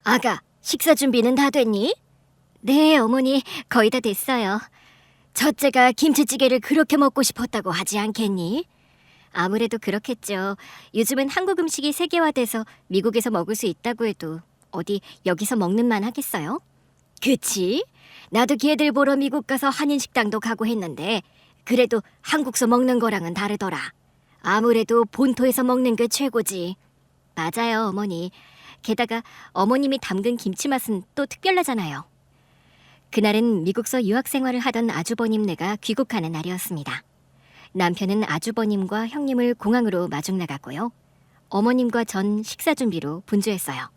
아가, 식사 준비는 다 됐니? 네, 어머니, 거의 다 됐어요. 첫째가 김치찌개를 그렇게 먹고 싶었다고 하지 않겠니? 아무래도 그렇겠죠. 요즘은 한국 음식이 세계화돼서 미국에서 먹을 수 있다고 해도 어디 여기서 먹는 만 하겠어요? 그치? 나도 걔들 보러 미국 가서 한인 식당도 가고 했는데 그래도 한국서 먹는 거랑은 다르더라. 아무래도 본토에서 먹는 게 최고지. 맞아요, 어머니. 게다가 어머님이 담근 김치 맛은 또 특별하잖아요. 그날은 미국서 유학 생활을 하던 아주버님네가 귀국하는 날이었습니다. 남편은 아주버님과 형님을 공항으로 마중 나갔고요. 어머님과 전 식사 준비로 분주했어요.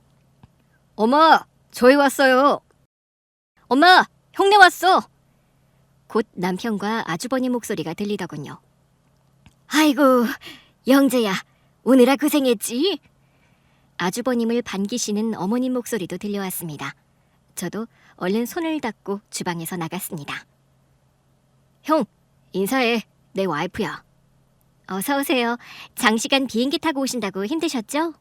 엄마, 저희 왔어요. 엄마, 형네 왔어. 곧 남편과 아주버님 목소리가 들리더군요. 아이고, 영재야, 오느라 고생했지? 아주버님을 반기시는 어머님 목소리도 들려왔습니다. 저도 얼른 손을 닦고 주방에서 나갔습니다. 형, 인사해. 내 와이프야. 어서 오세요. 장시간 비행기 타고 오신다고 힘드셨죠?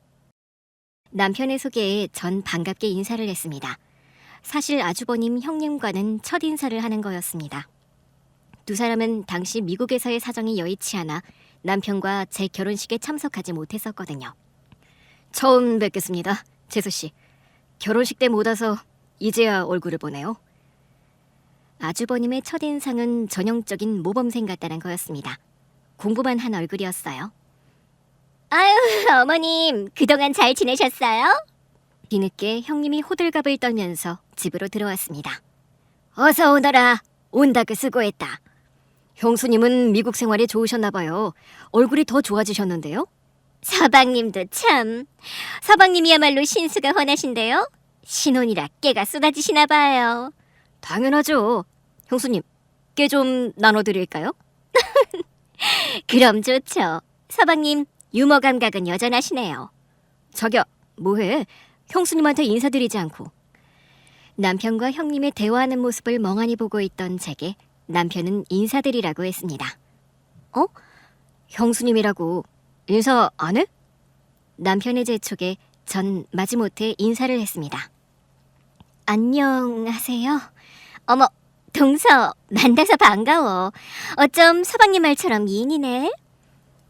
남편의 소개에 전 반갑게 인사를 했습니다. 사실 아주버님 형님과는 첫 인사를 하는 거였습니다. 두 사람은 당시 미국에서의 사정이 여의치 않아 남편과 제 결혼식에 참석하지 못했었거든요. 처음 뵙겠습니다, 재수 씨. 결혼식 때 못 와서 이제야 얼굴을 보네요. 아주버님의 첫인상은 전형적인 모범생 같다는 거였습니다. 공부만 한 얼굴이었어요. 아유, 어머님, 그동안 잘 지내셨어요? 뒤늦게 형님이 호들갑을 떨면서 집으로 들어왔습니다. 어서 오너라. 온다고 수고했다. 형수님은 미국 생활이 좋으셨나 봐요. 얼굴이 더 좋아지셨는데요? 서방님도 참. 서방님이야말로 신수가 훤하신데요. 신혼이라 깨가 쏟아지시나 봐요. 당연하죠. 형수님, 깨 좀 나눠드릴까요? 그럼 좋죠. 서방님, 유머 감각은 여전하시네요. 자기야, 뭐해? 형수님한테 인사드리지 않고. 남편과 형님의 대화하는 모습을 멍하니 보고 있던 제게 남편은 인사드리라고 했습니다. 어? 형수님이라고 인사 안 해? 남편의 재촉에 전 마지못해 인사를 했습니다. 안녕하세요. 어머, 동서, 만나서 반가워. 어쩜 서방님 말처럼 미인이네.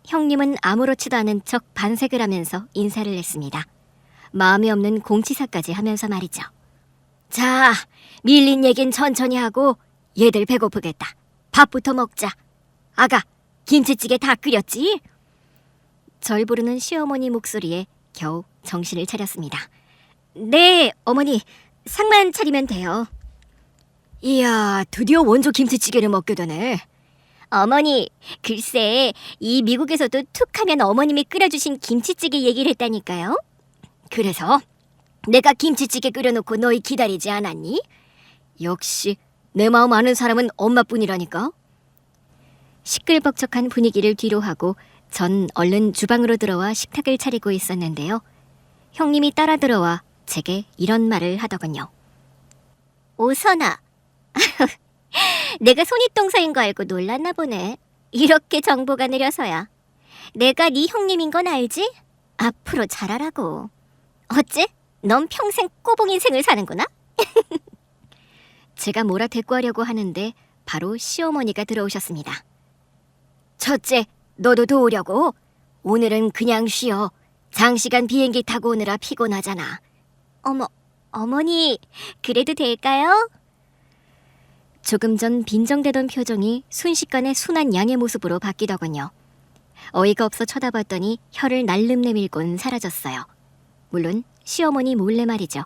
형님은 아무렇지도 않은 척 반색을 하면서 인사를 했습니다. 마음이 없는 공치사까지 하면서 말이죠. 자, 밀린 얘긴 천천히 하고 얘들 배고프겠다. 밥부터 먹자. 아가, 김치찌개 다 끓였지? 절 부르는 시어머니 목소리에 겨우 정신을 차렸습니다. 네, 어머니. 상만 차리면 돼요. 이야, 드디어 원조 김치찌개를 먹게 되네. 어머니, 글쎄 이 미국에서도 툭 하면 어머님이 끓여주신 김치찌개 얘기를 했다니까요. 그래서 내가 김치찌개 끓여놓고 너희 기다리지 않았니? 역시 내 마음 아는 사람은 엄마뿐이라니까. 시끌벅적한 분위기를 뒤로하고 전 얼른 주방으로 들어와 식탁을 차리고 있었는데요. 형님이 따라 들어와 제게 이런 말을 하더군요. 오선아, 내가 손윗동서인 거 알고 놀랐나 보네. 이렇게 정보가 느려서야. 내가 네 형님인 건 알지? 앞으로 잘하라고. 어째? 넌 평생 꼬봉 인생을 사는구나? 제가 뭐라 대꾸하려고 하는데 바로 시어머니가 들어오셨습니다. 첫째, 너도 도우려고? 오늘은 그냥 쉬어. 장시간 비행기 타고 오느라 피곤하잖아. 어머, 어머니, 그래도 될까요? 조금 전 빈정대던 표정이 순식간에 순한 양의 모습으로 바뀌더군요. 어이가 없어 쳐다봤더니 혀를 날름 내밀곤 사라졌어요. 물론 시어머니 몰래 말이죠.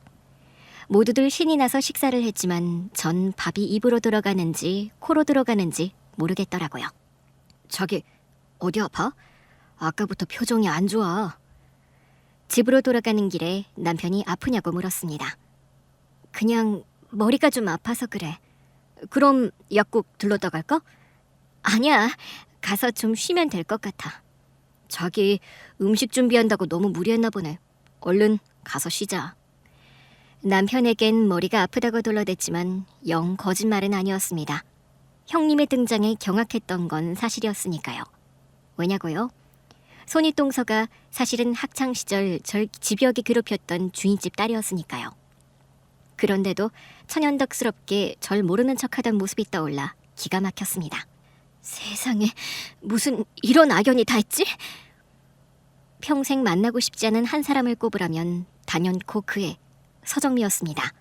모두들 신이 나서 식사를 했지만 전 밥이 입으로 들어가는지 코로 들어가는지 모르겠더라고요. 자기, 어디 아파? 아까부터 표정이 안 좋아. 집으로 돌아가는 길에 남편이 아프냐고 물었습니다. 그냥 머리가 좀 아파서 그래. 그럼 약국 들렀다 갈까? 아니야, 가서 좀 쉬면 될 것 같아. 자기 음식 준비한다고 너무 무리했나 보네. 얼른 가서 쉬자. 남편에겐 머리가 아프다고 둘러댔지만 영 거짓말은 아니었습니다. 형님의 등장에 경악했던 건 사실이었으니까요. 왜냐고요? 손윗동서가 사실은 학창시절 절 집요하게 괴롭혔던 주인집 딸이었으니까요. 그런데도 천연덕스럽게 절 모르는 척하던 모습이 떠올라 기가 막혔습니다. 세상에, 무슨 이런 악연이 다 있지? 평생 만나고 싶지 않은 한 사람을 꼽으라면 단연코 그의 서정미였습니다.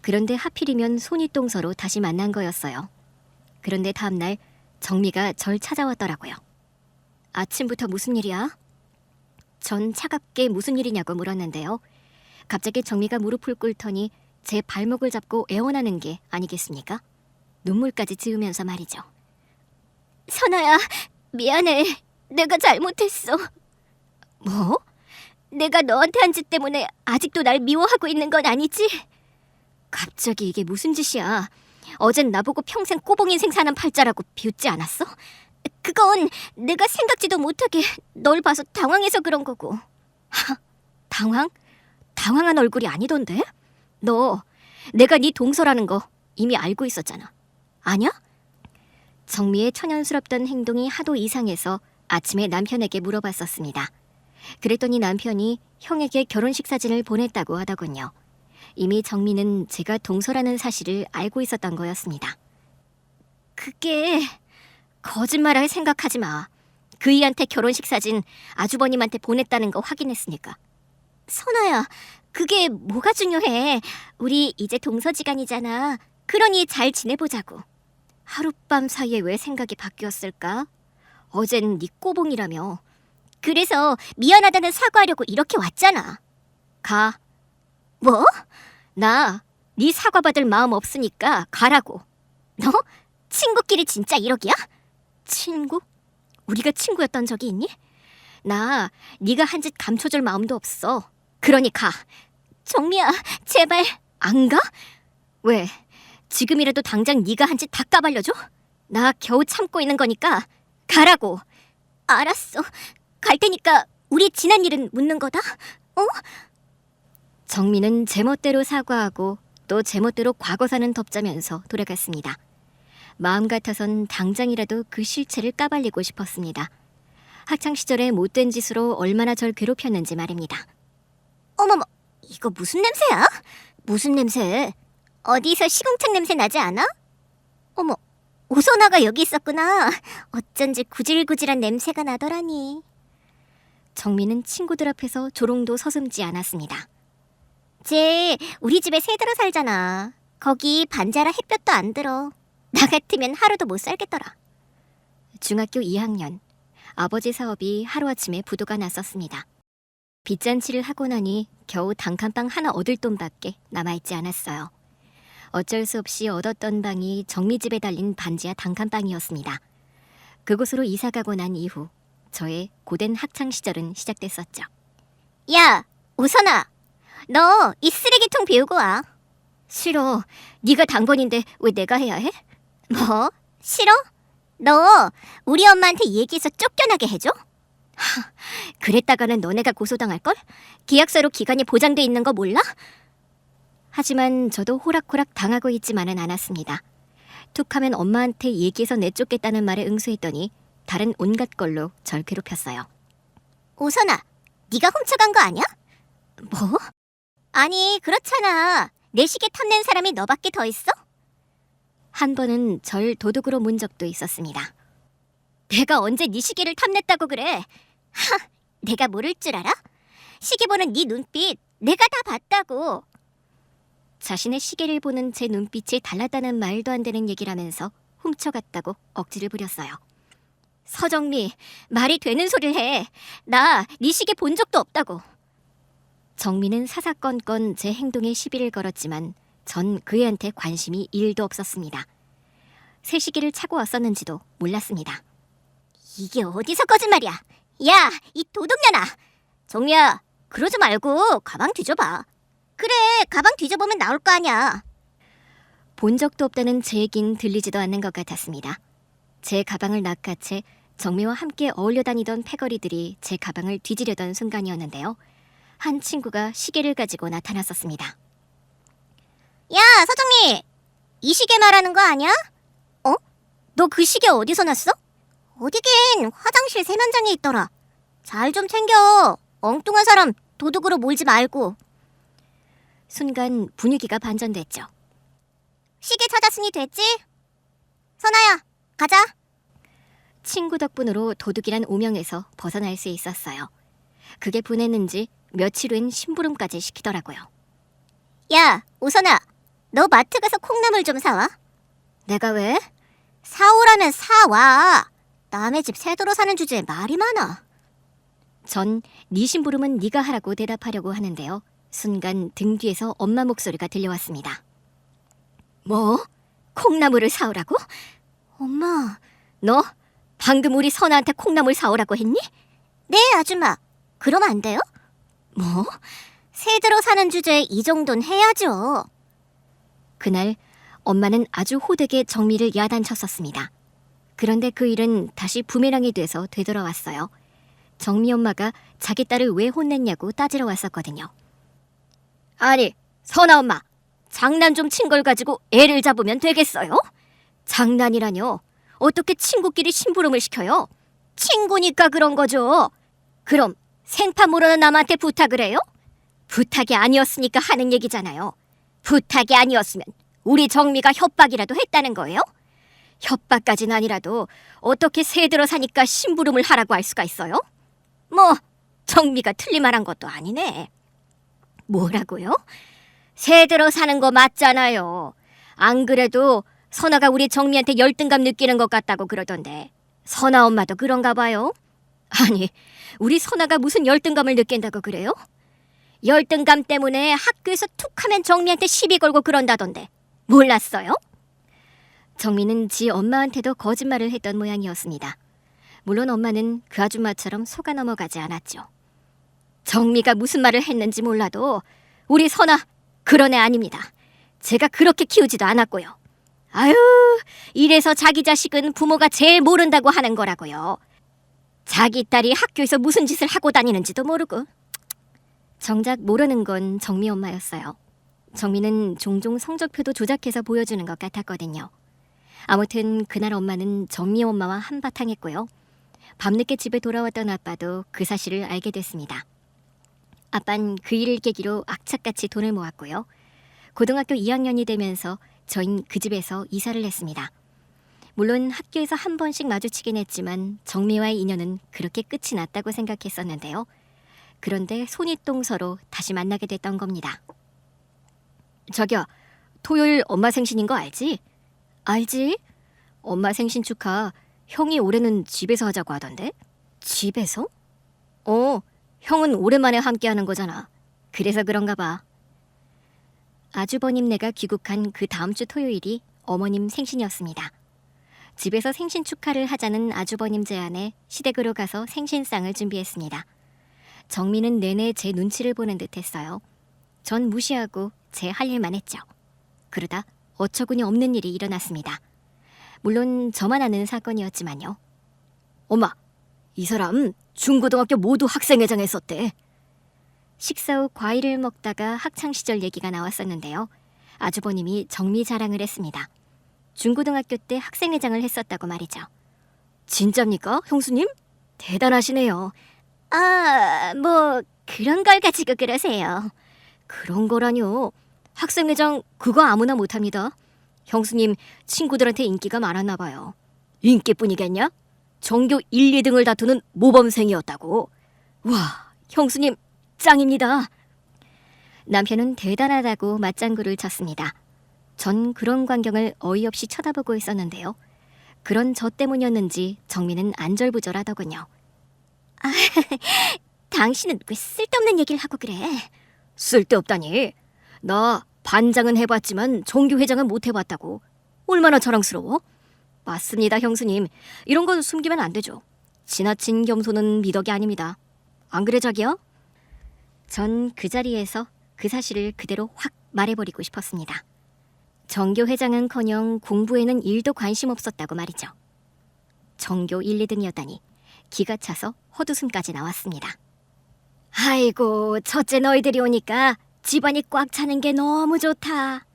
그런데 하필이면 손윗동서로 다시 만난 거였어요. 그런데 다음날 정미가 절 찾아왔더라고요. 아침부터 무슨 일이야? 전 차갑게 무슨 일이냐고 물었는데요. 갑자기 정미가 무릎을 꿇더니 제 발목을 잡고 애원하는 게 아니겠습니까? 눈물까지 지으면서 말이죠. 선아야, 미안해. 내가 잘못했어. 뭐? 내가 너한테 한 짓 때문에 아직도 날 미워하고 있는 건 아니지? 갑자기 이게 무슨 짓이야? 어젠 나보고 평생 꼬봉 인생 사는 팔자라고 비웃지 않았어? 그건 내가 생각지도 못하게 널 봐서 당황해서 그런 거고. 하, 당황? 당황한 얼굴이 아니던데? 너 내가 네 동서라는 거 이미 알고 있었잖아. 아냐? 정미의 천연스럽던 행동이 하도 이상해서 아침에 남편에게 물어봤었습니다. 그랬더니 남편이 형에게 결혼식 사진을 보냈다고 하더군요. 이미 정미는 제가 동서라는 사실을 알고 있었던 거였습니다. 그게... 거짓말할 생각하지 마. 그이한테 결혼식 사진 아주버님한테 보냈다는 거 확인했으니까. 선아야, 그게 뭐가 중요해. 우리 이제 동서지간이잖아. 그러니 잘 지내보자고. 하룻밤 사이에 왜 생각이 바뀌었을까? 어젠 네 꼬봉이라며. 그래서 미안하다는 사과하려고 이렇게 왔잖아. 가. 뭐? 나 네 사과받을 마음 없으니까 가라고. 너? 친구끼리 진짜 이러기야? 친구? 우리가 친구였던 적이 있니? 나 네가 한 짓 감춰줄 마음도 없어. 그러니 가. 정미야, 제발. 안 가? 왜? 지금이라도 당장 네가 한 짓 다 까발려줘? 나 겨우 참고 있는 거니까 가라고. 알았어. 갈 테니까 우리 지난 일은 묻는 거다. 어? 정미는 제멋대로 사과하고 또 제멋대로 과거사는 덮자면서 돌아갔습니다. 마음 같아선 당장이라도 그 실체를 까발리고 싶었습니다. 학창시절에 못된 짓으로 얼마나 절 괴롭혔는지 말입니다. 어머머, 이거 무슨 냄새야? 무슨 냄새? 어디서 시궁창 냄새 나지 않아? 어머, 오선아가 여기 있었구나. 어쩐지 구질구질한 냄새가 나더라니. 정미는 친구들 앞에서 조롱도 서슴지 않았습니다. 쟤 우리 집에 새 들어 살잖아. 거기 반자라 햇볕도 안 들어. 나 같으면 하루도 못 살겠더라. 중학교 2학년, 아버지 사업이 하루아침에 부도가 났었습니다. 빚잔치를 하고 나니 겨우 단칸방 하나 얻을 돈밖에 남아있지 않았어요. 어쩔 수 없이 얻었던 방이 정미 집에 달린 반지하 단칸방이었습니다. 그곳으로 이사가고 난 이후 저의 고된 학창시절은 시작됐었죠. 야, 오선아, 너 이 쓰레기통 비우고 와. 싫어. 네가 당번인데 왜 내가 해야 해? 뭐? 싫어? 너 우리 엄마한테 얘기해서 쫓겨나게 해줘? 하, 그랬다가는 너네가 고소당할걸? 계약서로 기간이 보장돼 있는 거 몰라? 하지만 저도 호락호락 당하고 있지만은 않았습니다. 툭하면 엄마한테 얘기해서 내쫓겠다는 말에 응수했더니 다른 온갖 걸로 절 괴롭혔어요. 오선아, 네가 훔쳐간 거 아니야? 뭐? 아니, 그렇잖아. 내 시계 탐낸 사람이 너밖에 더 있어? 한 번은 절 도둑으로 문 적도 있었습니다. 내가 언제 네 시계를 탐냈다고 그래? 하, 내가 모를 줄 알아? 시계 보는 네 눈빛 내가 다 봤다고. 자신의 시계를 보는 제 눈빛이 달랐다는 말도 안 되는 얘기를 하면서 훔쳐갔다고 억지를 부렸어요. 서정미, 말이 되는 소리를 해. 나 네 시계 본 적도 없다고. 정미는 사사건건 제 행동에 시비를 걸었지만 전 그애한테 관심이 1도 없었습니다. 새 시계를 차고 왔었는지도 몰랐습니다. 이게 어디서 거짓말이야? 야, 이 도둑년아! 정미야, 그러지 말고 가방 뒤져봐. 그래, 가방 뒤져보면 나올 거 아니야. 본 적도 없다는 제 얘긴 들리지도 않는 것 같았습니다. 제 가방을 낚아채 정미와 함께 어울려 다니던 패거리들이 제 가방을 뒤지려던 순간이었는데요. 한 친구가 시계를 가지고 나타났었습니다. 야, 서정미! 이 시계 말하는 거 아니야? 어? 너 그 시계 어디서 났어? 어디긴 화장실 세면장에 있더라. 잘 좀 챙겨. 엉뚱한 사람 도둑으로 몰지 말고. 순간 분위기가 반전됐죠. 시계 찾았으니 됐지? 선아야, 가자. 친구 덕분으로 도둑이란 오명에서 벗어날 수 있었어요. 그게 분했는지 며칠 후엔 심부름까지 시키더라고요. 야, 오선아, 너 마트 가서 콩나물 좀 사와. 내가 왜? 사오라면 사와. 남의 집 새도로 사는 주제에 말이 많아. 전 네 심부름은 네가 하라고 대답하려고 하는데요. 순간 등 뒤에서 엄마 목소리가 들려왔습니다. 뭐? 콩나물을 사오라고? 엄마. 너 방금 우리 선아한테 콩나물 사오라고 했니? 네, 아줌마. 그러면 안 돼요? 뭐? 새도로 사는 주제에 이 정도는 해야죠. 그날 엄마는 아주 호되게 정미를 야단쳤었습니다. 그런데 그 일은 다시 부메랑이 돼서 되돌아왔어요. 정미 엄마가 자기 딸을 왜 혼냈냐고 따지러 왔었거든요. 아니, 선아 엄마, 장난 좀 친 걸 가지고 애를 잡으면 되겠어요? 장난이라뇨. 어떻게 친구끼리 심부름을 시켜요? 친구니까 그런 거죠. 그럼 생판 모르는 남한테 부탁을 해요? 부탁이 아니었으니까 하는 얘기잖아요. 부탁이 아니었으면 우리 정미가 협박이라도 했다는 거예요? 협박까지는 아니라도 어떻게 새들어 사니까 심부름을 하라고 할 수가 있어요? 뭐 정미가 틀린 말 한 것도 아니네. 뭐라고요? 새들어 사는 거 맞잖아요. 안 그래도 선아가 우리 정미한테 열등감 느끼는 것 같다고 그러던데 선아 엄마도 그런가 봐요? 아니, 우리 선아가 무슨 열등감을 느낀다고 그래요? 열등감 때문에 학교에서 툭하면 정미한테 시비 걸고 그런다던데 몰랐어요? 정미는 지 엄마한테도 거짓말을 했던 모양이었습니다. 물론 엄마는 그 아줌마처럼 속아 넘어가지 않았죠. 정미가 무슨 말을 했는지 몰라도 우리 선아 그런 애 아닙니다. 제가 그렇게 키우지도 않았고요. 아유, 이래서 자기 자식은 부모가 제일 모른다고 하는 거라고요. 자기 딸이 학교에서 무슨 짓을 하고 다니는지도 모르고. 정작 모르는 건 정미 엄마였어요. 정미는 종종 성적표도 조작해서 보여주는 것 같았거든요. 아무튼 그날 엄마는 정미 엄마와 한바탕 했고요. 밤늦게 집에 돌아왔던 아빠도 그 사실을 알게 됐습니다. 아빤 그 일을 계기로 악착같이 돈을 모았고요. 고등학교 2학년이 되면서 저흰 그 집에서 이사를 했습니다. 물론 학교에서 한 번씩 마주치긴 했지만 정미와의 인연은 그렇게 끝이 났다고 생각했었는데요. 그런데 손윗동서로 다시 만나게 됐던 겁니다. 자기야, 토요일 엄마 생신인 거 알지? 알지? 엄마 생신 축하 형이 올해는 집에서 하자고 하던데? 집에서? 형은 오랜만에 함께 하는 거잖아. 그래서 그런가 봐. 아주버님네가 귀국한 그 다음 주 토요일이 어머님 생신이었습니다. 집에서 생신 축하를 하자는 아주버님 제안에 시댁으로 가서 생신상을 준비했습니다. 정미는 내내 제 눈치를 보는 듯 했어요. 전 무시하고 제 할 일만 했죠. 그러다 어처구니 없는 일이 일어났습니다. 물론 저만 아는 사건이었지만요. 엄마, 이 사람 중고등학교 모두 학생회장 했었대. 식사 후 과일을 먹다가 학창시절 얘기가 나왔었는데요. 아주버님이 정미 자랑을 했습니다. 중고등학교 때 학생회장을 했었다고 말이죠. 진짜입니까, 형수님? 대단하시네요. 뭐 그런 걸 가지고 그러세요. 그런 거라뇨. 학생회장 그거 아무나 못합니다. 형수님 친구들한테 인기가 많았나 봐요. 인기뿐이겠냐? 전교 1, 2등을 다투는 모범생이었다고. 와, 형수님 짱입니다. 남편은 대단하다고 맞장구를 쳤습니다. 전 그런 광경을 어이없이 쳐다보고 있었는데요. 그런 저 때문이었는지 정미는 안절부절하더군요. 당신은 왜 쓸데없는 얘기를 하고 그래? 쓸데없다니. 나 반장은 해봤지만 정교회장은 못 해봤다고. 얼마나 자랑스러워? 맞습니다, 형수님. 이런 건 숨기면 안 되죠. 지나친 겸손은 미덕이 아닙니다. 안 그래, 자기야? 전 그 자리에서 그 사실을 그대로 확 말해버리고 싶었습니다. 정교회장은커녕 공부에는 1도 관심 없었다고 말이죠. 전교 1, 2등이었다니 기가 차서 헛웃음까지 나왔습니다. 아이고, 첫째 너희들이 오니까 집안이 꽉 차는 게 너무 좋다.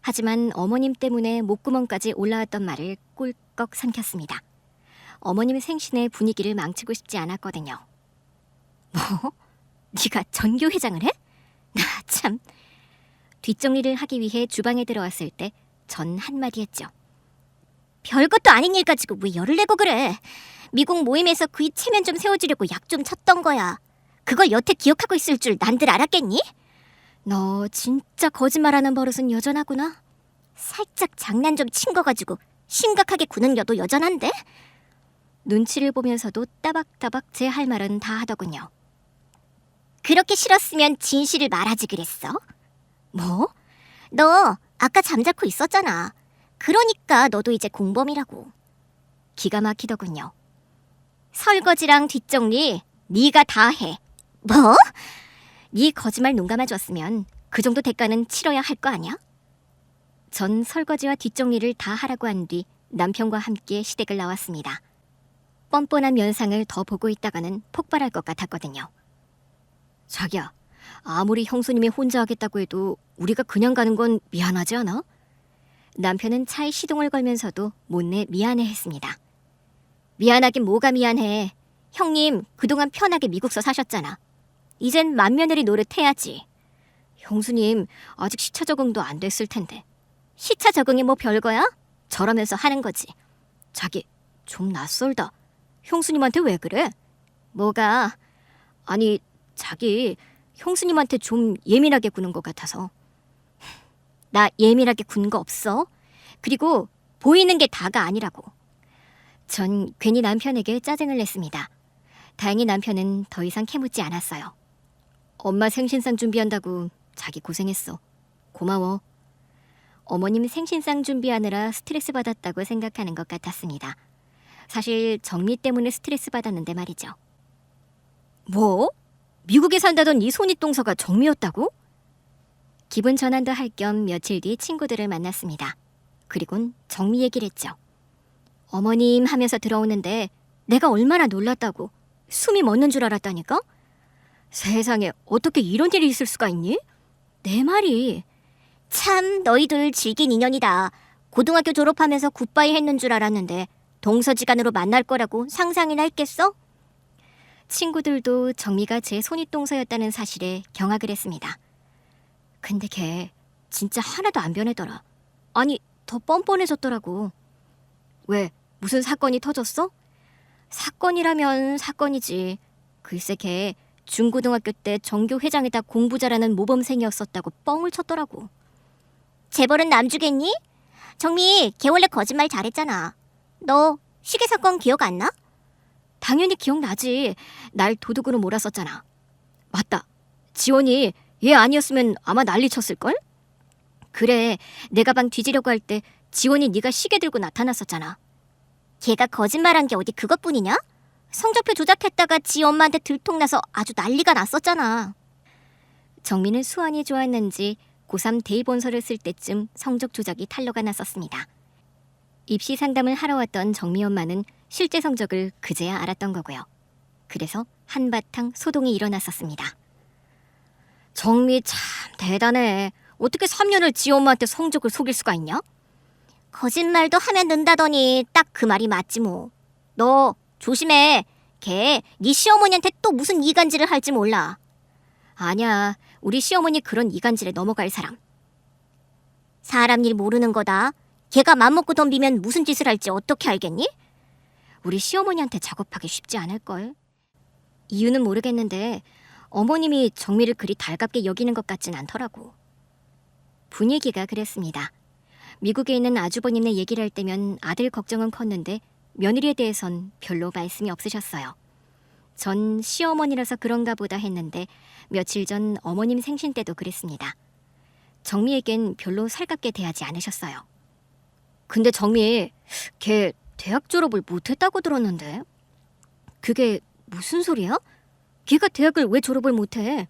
하지만 어머님 때문에 목구멍까지 올라왔던 말을 꿀꺽 삼켰습니다. 어머님 생신의 분위기를 망치고 싶지 않았거든요. 뭐? 네가 전교회장을 해? 나 참. 뒷정리를 하기 위해 주방에 들어왔을 때 전 한마디 했죠. 별것도 아닌 일 가지고 왜 열을 내고 그래. 미국 모임에서 그이 체면 좀 세워주려고 약 좀 쳤던 거야. 그걸 여태 기억하고 있을 줄 난들 알았겠니? 너 진짜 거짓말하는 버릇은 여전하구나. 살짝 장난 좀 친 거 가지고 심각하게 구는 여도 여전한데? 눈치를 보면서도 따박따박 제 할 말은 다 하더군요. 그렇게 싫었으면 진실을 말하지 그랬어? 뭐? 너 아까 잠자코 있었잖아. 그러니까 너도 이제 공범이라고. 기가 막히더군요. 설거지랑 뒷정리 네가 다 해. 뭐? 네 거짓말 눈 감아줬으면 그 정도 대가는 치러야 할 거 아니야? 전 설거지와 뒷정리를 다 하라고 한 뒤 남편과 함께 시댁을 나왔습니다. 뻔뻔한 면상을 더 보고 있다가는 폭발할 것 같았거든요. 자기야, 아무리 형수님이 혼자 하겠다고 해도 우리가 그냥 가는 건 미안하지 않아? 남편은 차에 시동을 걸면서도 못내 미안해했습니다. 미안하긴 뭐가 미안해. 형님 그동안 편하게 미국서 사셨잖아. 이젠 맏며느리 노릇해야지. 형수님 아직 시차 적응도 안 됐을 텐데. 시차 적응이 뭐 별거야? 저러면서 하는 거지. 자기 좀 낯설다. 형수님한테 왜 그래? 뭐가? 아니 자기 형수님한테 좀 예민하게 구는 것 같아서. 나 예민하게 군 거 없어. 그리고 보이는 게 다가 아니라고. 전 괜히 남편에게 짜증을 냈습니다. 다행히 남편은 더 이상 캐묻지 않았어요. 엄마 생신상 준비한다고 자기 고생했어. 고마워. 어머님 생신상 준비하느라 스트레스 받았다고 생각하는 것 같았습니다. 사실 정리 때문에 스트레스 받았는데 말이죠. 뭐? 미국에 산다던 이 손윗동서가 정미였다고? 기분 전환도 할 겸 며칠 뒤 친구들을 만났습니다. 그리곤 정미 얘기를 했죠. 어머님 하면서 들어오는데 내가 얼마나 놀랐다고. 숨이 멎는 줄 알았다니까? 세상에 어떻게 이런 일이 있을 수가 있니? 내 말이. 참 너희들 질긴 인연이다. 고등학교 졸업하면서 굿바이 했는 줄 알았는데 동서지간으로 만날 거라고 상상이나 했겠어? 친구들도 정미가 제 손윗동서였다는 사실에 경악을 했습니다. 근데 걔 진짜 하나도 안 변했더라. 아니 더 뻔뻔해졌더라고. 왜? 무슨 사건이 터졌어? 사건이라면 사건이지. 글쎄 걔 중고등학교 때 정교 회장에다 공부 잘하는 모범생이었었다고 뻥을 쳤더라고. 재벌은 남주겠니? 정미 걔 원래 거짓말 잘했잖아. 너 시계 사건 기억 안 나? 당연히 기억나지. 날 도둑으로 몰았었잖아. 맞다. 지원이 얘 아니었으면 아마 난리 쳤을걸? 그래, 내 가방 뒤지려고 할 때 지원이 네가 시계 들고 나타났었잖아. 걔가 거짓말한 게 어디 그것뿐이냐? 성적표 조작했다가 지 엄마한테 들통나서 아주 난리가 났었잖아. 정민은 수완이 좋았는지 고3 대입원서를 쓸 때쯤 성적 조작이 탄로가 났었습니다. 입시 상담을 하러 왔던 정미 엄마는 실제 성적을 그제야 알았던 거고요. 그래서 한바탕 소동이 일어났었습니다. 정미 참 대단해. 어떻게 3년을 지 엄마한테 성적을 속일 수가 있냐? 거짓말도 하면 는다더니 딱 그 말이 맞지 뭐. 너 조심해. 걔 네 시어머니한테 또 무슨 이간질을 할지 몰라. 아니야. 우리 시어머니 그런 이간질에 넘어갈 사람. 사람 일 모르는 거다. 걔가 맘먹고 덤비면 무슨 짓을 할지 어떻게 알겠니? 우리 시어머니한테 작업하기 쉽지 않을걸. 이유는 모르겠는데 어머님이 정미를 그리 달갑게 여기는 것 같진 않더라고. 분위기가 그랬습니다. 미국에 있는 아주버님네 얘기를 할 때면 아들 걱정은 컸는데 며느리에 대해선 별로 말씀이 없으셨어요. 전 시어머니라서 그런가 보다 했는데 며칠 전 어머님 생신 때도 그랬습니다. 정미에겐 별로 살갑게 대하지 않으셨어요. 근데 정미, 걔 대학 졸업을 못했다고 들었는데. 그게 무슨 소리야? 걔가 대학을 왜 졸업을 못해?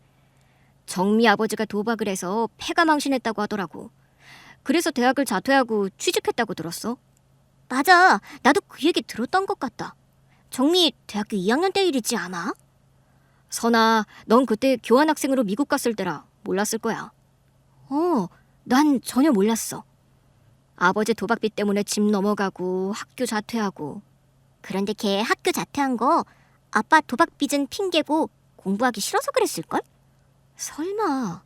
정미 아버지가 도박을 해서 패가 망신했다고 하더라고. 그래서 대학을 자퇴하고 취직했다고 들었어. 맞아. 나도 그 얘기 들었던 것 같다. 정미 대학교 2학년 때 일이지 아마? 선아, 넌 그때 교환학생으로 미국 갔을 때라 몰랐을 거야. 난 전혀 몰랐어. 아버지 도박빚 때문에 집 넘어가고 학교 자퇴하고. 그런데 걔 학교 자퇴한 거 아빠 도박 빚은 핑계고 공부하기 싫어서 그랬을걸? 설마.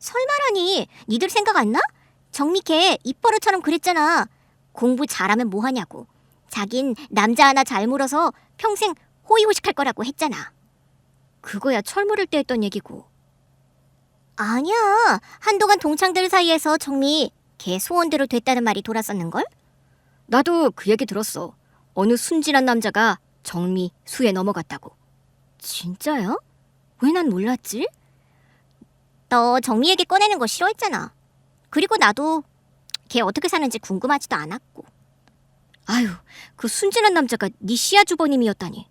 설마라니. 니들 생각 안 나? 정미 걔 입버릇처럼 그랬잖아. 공부 잘하면 뭐하냐고. 자긴 남자 하나 잘 물어서 평생 호의호식할 거라고 했잖아. 그거야 철물을 때 했던 얘기고. 아니야. 한동안 동창들 사이에서 정미 걔 소원대로 됐다는 말이 돌았었는걸? 나도 그 얘기 들었어. 어느 순진한 남자가 정미 수에 넘어갔다고. 진짜야? 왜 난 몰랐지? 너 정미 얘기 꺼내는 거 싫어했잖아. 그리고 나도 걔 어떻게 사는지 궁금하지도 않았고. 아유, 그 순진한 남자가 네 시아 주버님이었다니.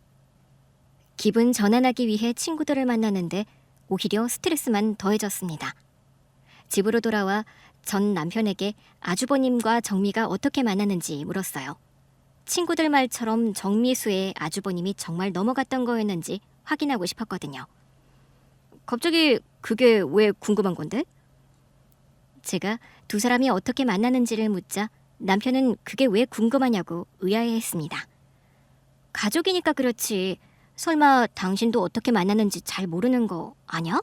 기분 전환하기 위해 친구들을 만나는데 오히려 스트레스만 더해졌습니다. 집으로 돌아와 전 남편에게 아주버님과 정미가 어떻게 만났는지 물었어요. 친구들 말처럼 정미수의 아주버님이 정말 넘어갔던 거였는지 확인하고 싶었거든요. 갑자기 그게 왜 궁금한 건데? 제가 두 사람이 어떻게 만났는지를 묻자 남편은 그게 왜 궁금하냐고 의아해했습니다. 가족이니까 그렇지. 설마 당신도 어떻게 만났는지 잘 모르는 거 아냐?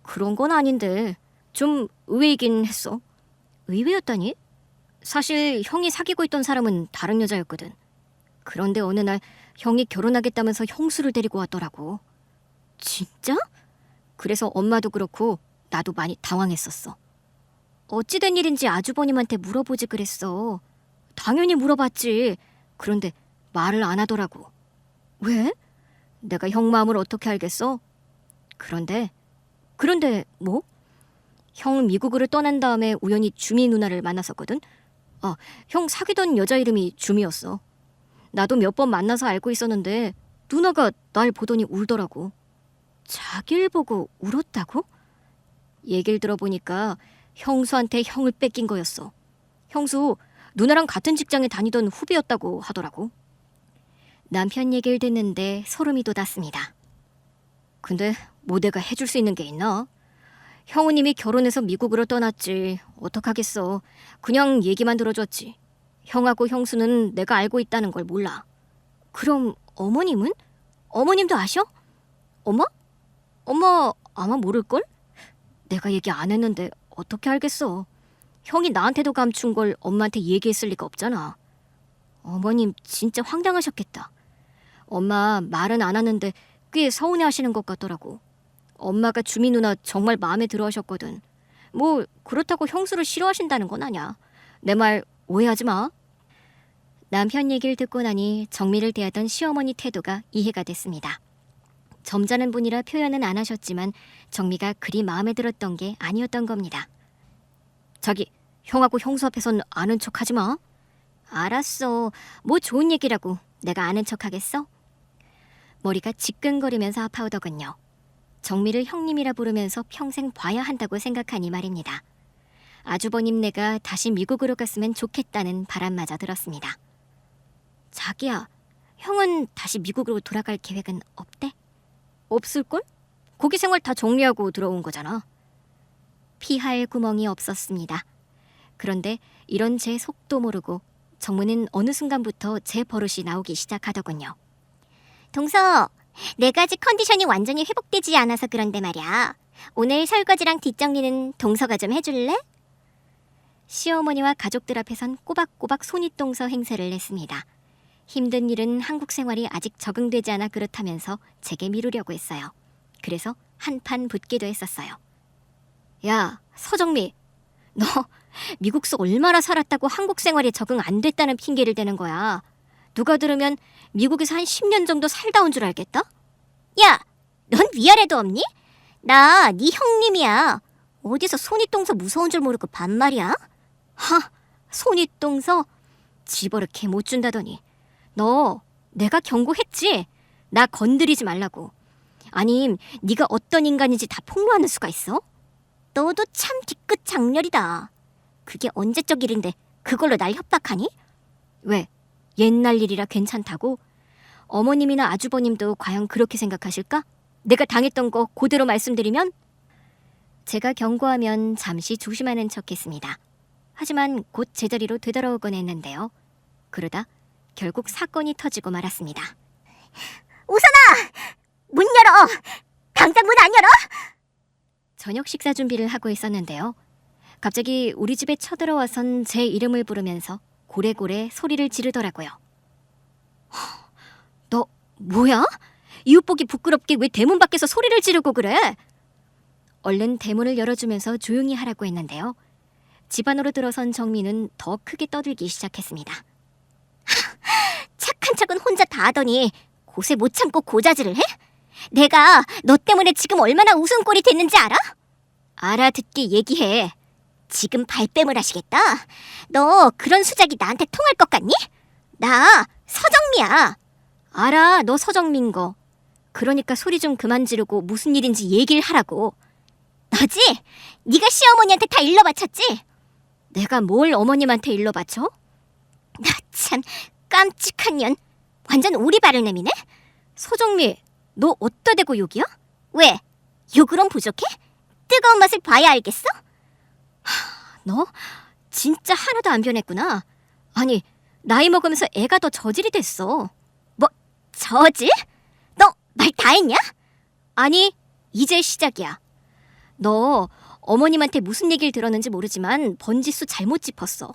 그런 건 아닌데 좀 의외이긴 했어. 의외였다니? 사실 형이 사귀고 있던 사람은 다른 여자였거든. 그런데 어느 날 형이 결혼하겠다면서 형수를 데리고 왔더라고. 진짜? 그래서 엄마도 그렇고 나도 많이 당황했었어. 어찌된 일인지 아주버님한테 물어보지 그랬어. 당연히 물어봤지. 그런데 말을 안 하더라고. 왜? 내가 형 마음을 어떻게 알겠어? 그런데 뭐? 형 미국으로 떠난 다음에 우연히 주미 누나를 만났었거든. 형 사귀던 여자 이름이 주미였어. 나도 몇 번 만나서 알고 있었는데 누나가 날 보더니 울더라고. 자기를 보고 울었다고? 얘기를 들어보니까 형수한테 형을 뺏긴 거였어. 형수 누나랑 같은 직장에 다니던 후배였다고 하더라고. 남편 얘기를 듣는데 소름이 돋았습니다. 근데 뭐 내가 해줄 수 있는 게 있나? 형은 이미 결혼해서 미국으로 떠났지. 어떡하겠어. 그냥 얘기만 들어줬지. 형하고 형수는 내가 알고 있다는 걸 몰라. 그럼 어머님은? 어머님도 아셔? 엄마? 엄마 아마 모를걸? 내가 얘기 안 했는데 어떻게 알겠어. 형이 나한테도 감춘 걸 엄마한테 얘기했을 리가 없잖아. 어머님 진짜 황당하셨겠다. 엄마 말은 안 하는데 꽤 서운해하시는 것 같더라고. 엄마가 주미 누나 정말 마음에 들어 하셨거든. 뭐 그렇다고 형수를 싫어하신다는 건 아냐. 내 말 오해하지 마. 남편 얘기를 듣고 나니 정미를 대하던 시어머니 태도가 이해가 됐습니다. 점잖은 분이라 표현은 안 하셨지만 정미가 그리 마음에 들었던 게 아니었던 겁니다. 자기 형하고 형수 앞에선 아는 척 하지 마. 알았어. 뭐 좋은 얘기라고 내가 아는 척 하겠어? 머리가 지끈거리면서 아파오더군요. 정미를 형님이라 부르면서 평생 봐야 한다고 생각하니 말입니다. 아주버님네가 다시 미국으로 갔으면 좋겠다는 바람마저 들었습니다. 자기야, 형은 다시 미국으로 돌아갈 계획은 없대? 없을걸? 거기 생활 다 정리하고 들어온 거잖아. 피할 구멍이 없었습니다. 그런데 이런 제 속도 모르고 정무는 어느 순간부터 제 버릇이 나오기 시작하더군요. 동서, 내가 아직 컨디션이 완전히 회복되지 않아서 그런데 말이야. 오늘 설거지랑 뒷정리는 동서가 좀 해줄래? 시어머니와 가족들 앞에선 꼬박꼬박 손윗동서 행세를 했습니다. 힘든 일은 한국 생활이 아직 적응되지 않아 그렇다면서 제게 미루려고 했어요. 그래서 한판 붙기도 했었어요. 야, 서정미, 너 미국서 얼마나 살았다고 한국 생활에 적응 안 됐다는 핑계를 대는 거야. 누가 들으면 미국에서 한 10년 정도 살다 온 줄 알겠다? 야, 넌 위아래도 없니? 나 네 형님이야. 어디서 손윗동서 무서운 줄 모르고 반말이야? 하, 손윗동서? 집어넣게 못 준다더니. 너 내가 경고했지? 나 건드리지 말라고. 아님 네가 어떤 인간인지 다 폭로하는 수가 있어? 너도 참 뒤끝 장렬이다. 그게 언제적 일인데 그걸로 날 협박하니? 왜? 옛날 일이라 괜찮다고? 어머님이나 아주버님도 과연 그렇게 생각하실까? 내가 당했던 거 그대로 말씀드리면? 제가 경고하면 잠시 조심하는 척했습니다. 하지만 곧 제자리로 되돌아오곤 했는데요. 그러다 결국 사건이 터지고 말았습니다. 우선아! 문 열어! 당장 문 안 열어? 저녁 식사 준비를 하고 있었는데요. 갑자기 우리 집에 쳐들어와선 제 이름을 부르면서 고래고래 소리를 지르더라고요. 너 뭐야? 이웃 보기 부끄럽게 왜 대문 밖에서 소리를 지르고 그래? 얼른 대문을 열어주면서 조용히 하라고 했는데요. 집 안으로 들어선 정민은 더 크게 떠들기 시작했습니다. 착한 척은 혼자 다 하더니 곳에 못 참고 고자질을 해? 내가 너 때문에 지금 얼마나 웃음꼴이 됐는지 알아? 알아듣게 얘기해. 지금 발뺌을 하시겠다. 너 그런 수작이 나한테 통할 것 같니? 나 서정미야. 알아, 너 서정민 거. 그러니까 소리 좀 그만 지르고 무슨 일인지 얘기를 하라고. 너지? 네가 시어머니한테 다 일러 바쳤지? 내가 뭘 어머님한테 일러 바쳐? 나 참 깜찍한 년. 완전 오리발을 내미네? 서정미, 너 어디다 대고 욕이야? 왜? 욕으론 부족해? 뜨거운 맛을 봐야 알겠어? 너 진짜 하나도 안 변했구나. 아니, 나이 먹으면서 애가 더 저질이 됐어. 뭐 저질? 너 말 다 했냐? 아니, 이제 시작이야. 너 어머님한테 무슨 얘기를 들었는지 모르지만 번지수 잘못 짚었어.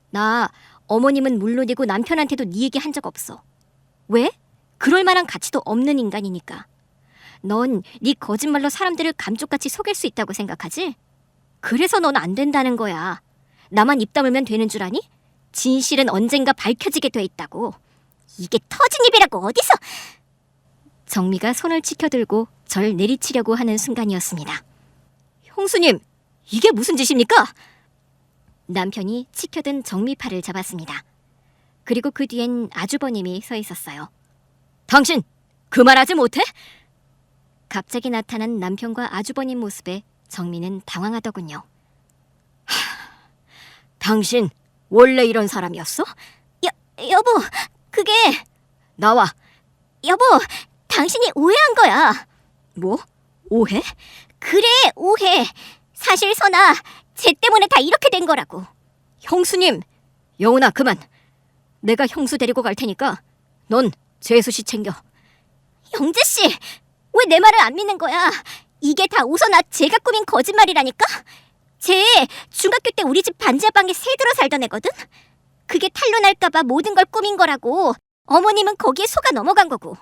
나 어머님은 물론이고 남편한테도 네 얘기 한 적 없어. 왜? 그럴 만한 가치도 없는 인간이니까. 넌 네 거짓말로 사람들을 감쪽같이 속일 수 있다고 생각하지? 그래서 넌 안 된다는 거야. 나만 입 다물면 되는 줄 아니? 진실은 언젠가 밝혀지게 돼 있다고. 이게 터진 입이라고 어디서? 정미가 손을 치켜들고 절 내리치려고 하는 순간이었습니다. 형수님, 이게 무슨 짓입니까? 남편이 치켜든 정미 팔을 잡았습니다. 그리고 그 뒤엔 아주버님이 서 있었어요. 당신, 그 말하지 못해? 갑자기 나타난 남편과 아주버님 모습에 정미는 당황하더군요. 당신, 원래 이런 사람이었어? 여보, 그게 나와. 여보, 당신이 오해한 거야. 뭐? 오해? 그래, 오해. 사실 선아, 쟤 때문에 다 이렇게 된 거라고. 형수님, 여운아 그만. 내가 형수 데리고 갈 테니까 넌 재수 씨 챙겨. 영재 씨, 왜 내 말을 안 믿는 거야? 이게 다 오선아 제가 꾸민 거짓말이라니까? 쟤 중학교 때 우리 집 반지 하방에 새들어 살던 애거든? 그게 탄로 날까봐 모든 걸 꾸민 거라고. 어머님은 거기에 속아 넘어간 거고.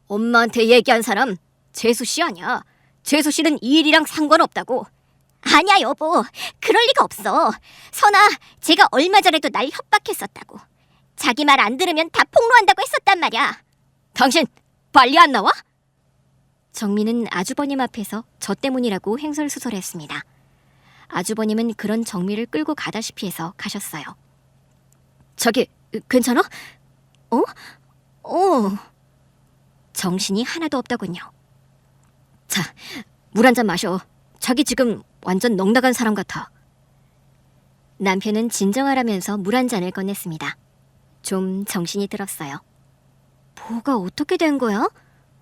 엄마한테 얘기한 사람 재수 씨 아니야. 재수 씨는 이 일이랑 상관없다고. 아니야 여보, 그럴 리가 없어. 선아, 제가 얼마 전에도 날 협박했었다고. 자기 말 안 들으면 다 폭로한다고 했었단 말이야. 당신 빨리 안 나와? 정민은 아주버님 앞에서 저 때문이라고 횡설수설했습니다. 아주버님은 그런 정미를 끌고 가다시피 해서 가셨어요. 자기 괜찮아? 정신이 하나도 없더군요. 자, 물 한 잔 마셔. 자기 지금 완전 넋나간 사람 같아. 남편은 진정하라면서 물 한 잔을 건넸습니다. 좀 정신이 들었어요. 뭐가 어떻게 된 거야?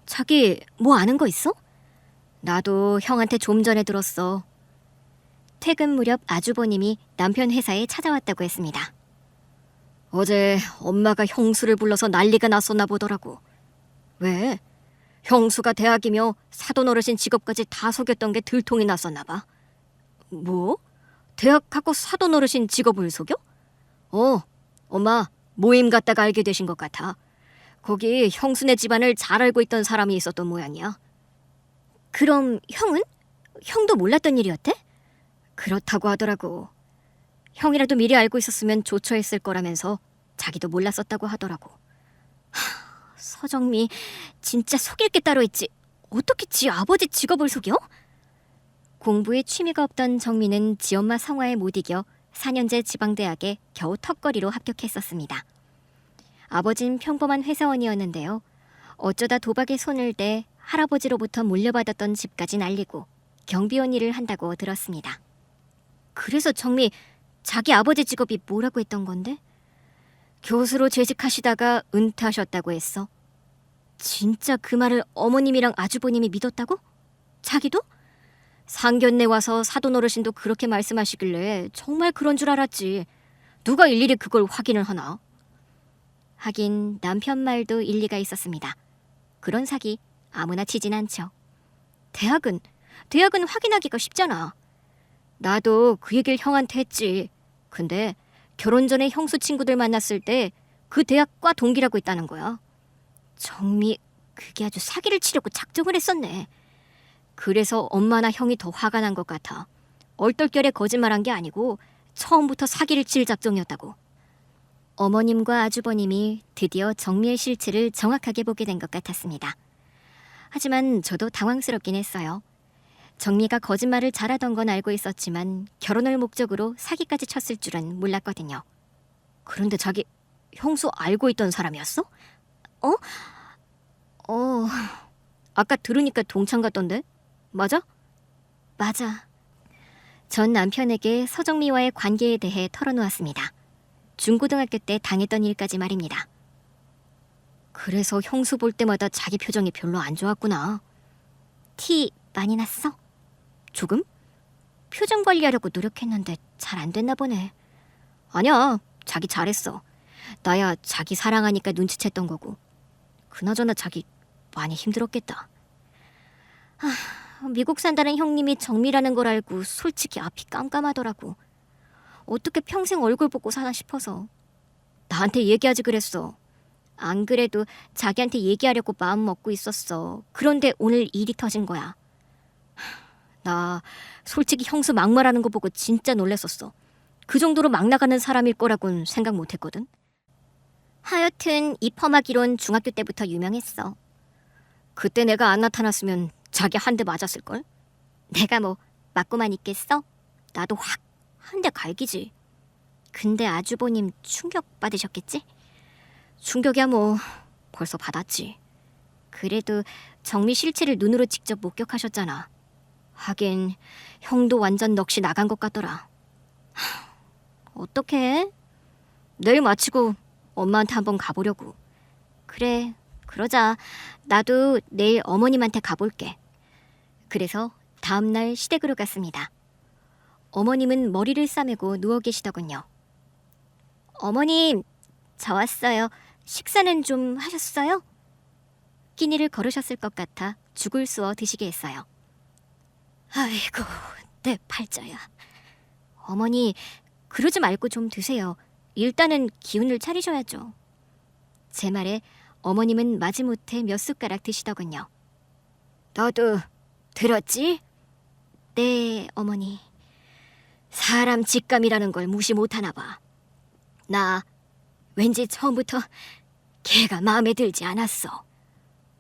자기 뭐 아는 거 있어? 나도 형한테 좀 전에 들었어. 퇴근 무렵 아주버님이 남편 회사에 찾아왔다고 했습니다. 어제 엄마가 형수를 불러서 난리가 났었나 보더라고. 왜? 형수가 대학이며 사돈 어르신 직업까지 다 속였던 게 들통이 났었나 봐. 뭐? 대학하고 사돈 어르신 직업을 속여? 엄마 모임 갔다가 알게 되신 것 같아. 거기 형수네 집안을 잘 알고 있던 사람이 있었던 모양이야. 그럼 형은? 형도 몰랐던 일이었대? 그렇다고 하더라고. 형이라도 미리 알고 있었으면 조처했을 거라면서 자기도 몰랐었다고 하더라고. 서정미 진짜 속일 게 따로 있지. 어떻게 지 아버지 직업을 속여? 공부에 취미가 없던 정미는 지 엄마 성화에 못 이겨 4년제 지방대학에 겨우 턱걸이로 합격했었습니다. 아버진 평범한 회사원이었는데요. 어쩌다 도박에 손을 대 할아버지로부터 물려받았던 집까지 날리고 경비원 일을 한다고 들었습니다. 그래서 정미 자기 아버지 직업이 뭐라고 했던 건데? 교수로 재직하시다가 은퇴하셨다고 했어. 진짜 그 말을 어머님이랑 아주버님이 믿었다고? 자기도? 상견례 와서 사돈 어르신도 그렇게 말씀하시길래 정말 그런 줄 알았지. 누가 일일이 그걸 확인을 하나? 하긴 남편 말도 일리가 있었습니다. 그런 사기 아무나 치진 않죠. 대학은 대학은 확인하기가 쉽잖아. 나도 그 얘기를 형한테 했지. 근데 결혼 전에 형수 친구들 만났을 때 그 대학과 동기라고 했다는 거야. 정미, 그게 아주 사기를 치려고 작정을 했었네. 그래서 엄마나 형이 더 화가 난 것 같아. 얼떨결에 거짓말한 게 아니고 처음부터 사기를 칠 작정이었다고. 어머님과 아주버님이 드디어 정미의 실체를 정확하게 보게 된 것 같았습니다. 하지만 저도 당황스럽긴 했어요. 정미가 거짓말을 잘하던 건 알고 있었지만 결혼을 목적으로 사기까지 쳤을 줄은 몰랐거든요. 그런데 자기 형수 알고 있던 사람이었어? 아까 들으니까 동창 같던데? 맞아? 맞아. 전 남편에게 서정미와의 관계에 대해 털어놓았습니다. 중고등학교 때 당했던 일까지 말입니다. 그래서 형수 볼 때마다 자기 표정이 별로 안 좋았구나. 티 많이 났어? 조금? 표정 관리하려고 노력했는데 잘 안 됐나 보네. 아니야, 자기 잘했어. 나야 자기 사랑하니까 눈치챘던 거고. 그나저나 자기 많이 힘들었겠다. 미국 산다는 형님이 정미라는 걸 알고 솔직히 앞이 깜깜하더라고. 어떻게 평생 얼굴 보고 사나 싶어서. 나한테 얘기하지 그랬어. 안 그래도 자기한테 얘기하려고 마음 먹고 있었어. 그런데 오늘 일이 터진 거야. 나 솔직히 형수 막말하는 거 보고 진짜 놀랬었어. 그 정도로 막 나가는 사람일 거라고는 생각 못 했거든. 하여튼 이 펌하기론 중학교 때부터 유명했어. 그때 내가 안 나타났으면 자기 한 대 맞았을걸? 내가 뭐 맞고만 있겠어? 나도 확 한 대 갈기지. 근데 아주버님 충격 받으셨겠지? 충격이야 뭐 벌써 받았지. 그래도 정미 실체를 눈으로 직접 목격하셨잖아. 하긴 형도 완전 넋이 나간 것 같더라. 어떡해? 내일 마치고 엄마한테 한번 가보려고. 그래, 그러자. 나도 내일 어머님한테 가볼게. 그래서 다음날 시댁으로 갔습니다. 어머님은 머리를 싸매고 누워 계시더군요. 어머님, 저 왔어요. 식사는 좀 하셨어요? 끼니를 걸으셨을 것 같아 죽을 쑤어 드시게 했어요. 아이고, 내 팔자야. 어머니, 그러지 말고 좀 드세요. 일단은 기운을 차리셔야죠. 제 말에 어머님은 마지못해 몇 숟가락 드시더군요. 너도 들었지? 네, 어머니. 사람 직감이라는 걸 무시 못하나 봐. 나 왠지 처음부터 걔가 마음에 들지 않았어.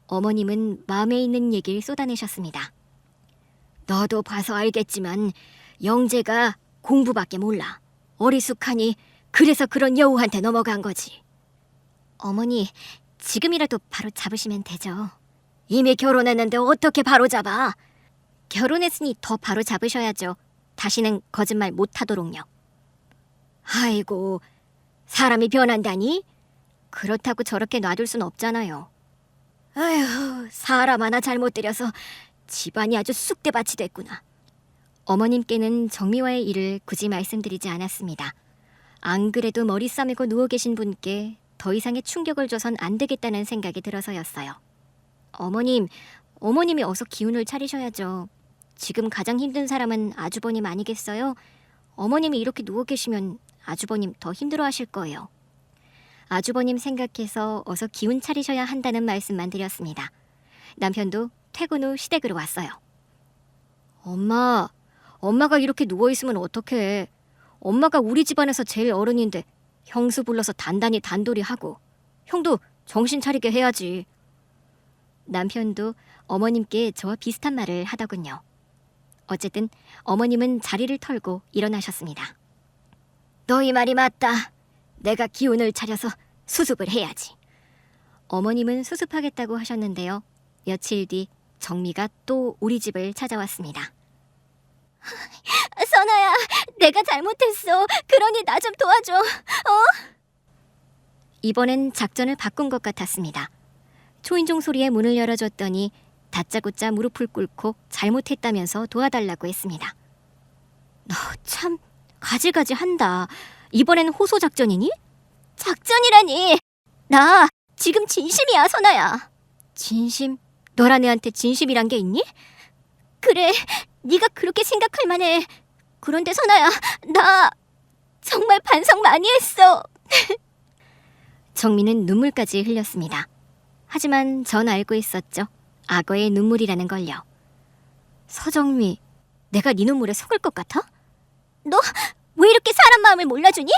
어머님은 마음에 있는 얘기를 쏟아내셨습니다. 너도 봐서 알겠지만 영재가 공부밖에 몰라. 어리숙하니 그래서 그런 여우한테 넘어간 거지. 어머니, 지금이라도 바로 잡으시면 되죠. 이미 결혼했는데 어떻게 바로 잡아? 결혼했으니 더 바로 잡으셔야죠. 다시는 거짓말 못하도록요. 아이고, 사람이 변한다니? 그렇다고 저렇게 놔둘 순 없잖아요. 아휴, 사람 하나 잘못 들여서 집안이 아주 쑥대밭이 됐구나. 어머님께는 정미와의 일을 굳이 말씀드리지 않았습니다. 안 그래도 머리 싸매고 누워 계신 분께 더 이상의 충격을 줘선 안 되겠다는 생각이 들어서였어요. 어머님이 어서 기운을 차리셔야죠. 지금 가장 힘든 사람은 아주버님 아니겠어요? 어머님이 이렇게 누워 계시면 아주버님 더 힘들어하실 거예요. 아주버님 생각해서 어서 기운 차리셔야 한다는 말씀만 드렸습니다. 남편도 퇴근 후 시댁으로 왔어요. 엄마가 이렇게 누워있으면 어떡해. 엄마가 우리 집안에서 제일 어른인데 형수 불러서 단단히 단돌이하고 형도 정신 차리게 해야지. 남편도 어머님께 저와 비슷한 말을 하더군요. 어쨌든 어머님은 자리를 털고 일어나셨습니다. 너희 말이 맞다. 내가 기운을 차려서 수습을 해야지. 어머님은 수습하겠다고 하셨는데요. 며칠 뒤 정미가 또 우리 집을 찾아왔습니다. 선아야, 내가 잘못했어. 그러니 나 좀 도와줘. 이번엔 작전을 바꾼 것 같았습니다. 초인종 소리에 문을 열어줬더니 다짜고짜 무릎을 꿇고 잘못했다면서 도와달라고 했습니다. 너 참 가지가지 한다. 이번엔 호소 작전이니? 작전이라니. 나 지금 진심이야, 선아야. 진심? 너란 애한테 진심이란 게 있니? 그래, 네가 그렇게 생각할 만해. 그런데 선아야, 나 정말 반성 많이 했어. 정민은 눈물까지 흘렸습니다. 하지만 전 알고 있었죠. 악어의 눈물이라는 걸요. 서정미, 내가 네 눈물에 속을 것 같아? 너 왜 이렇게 사람 마음을 몰라주니?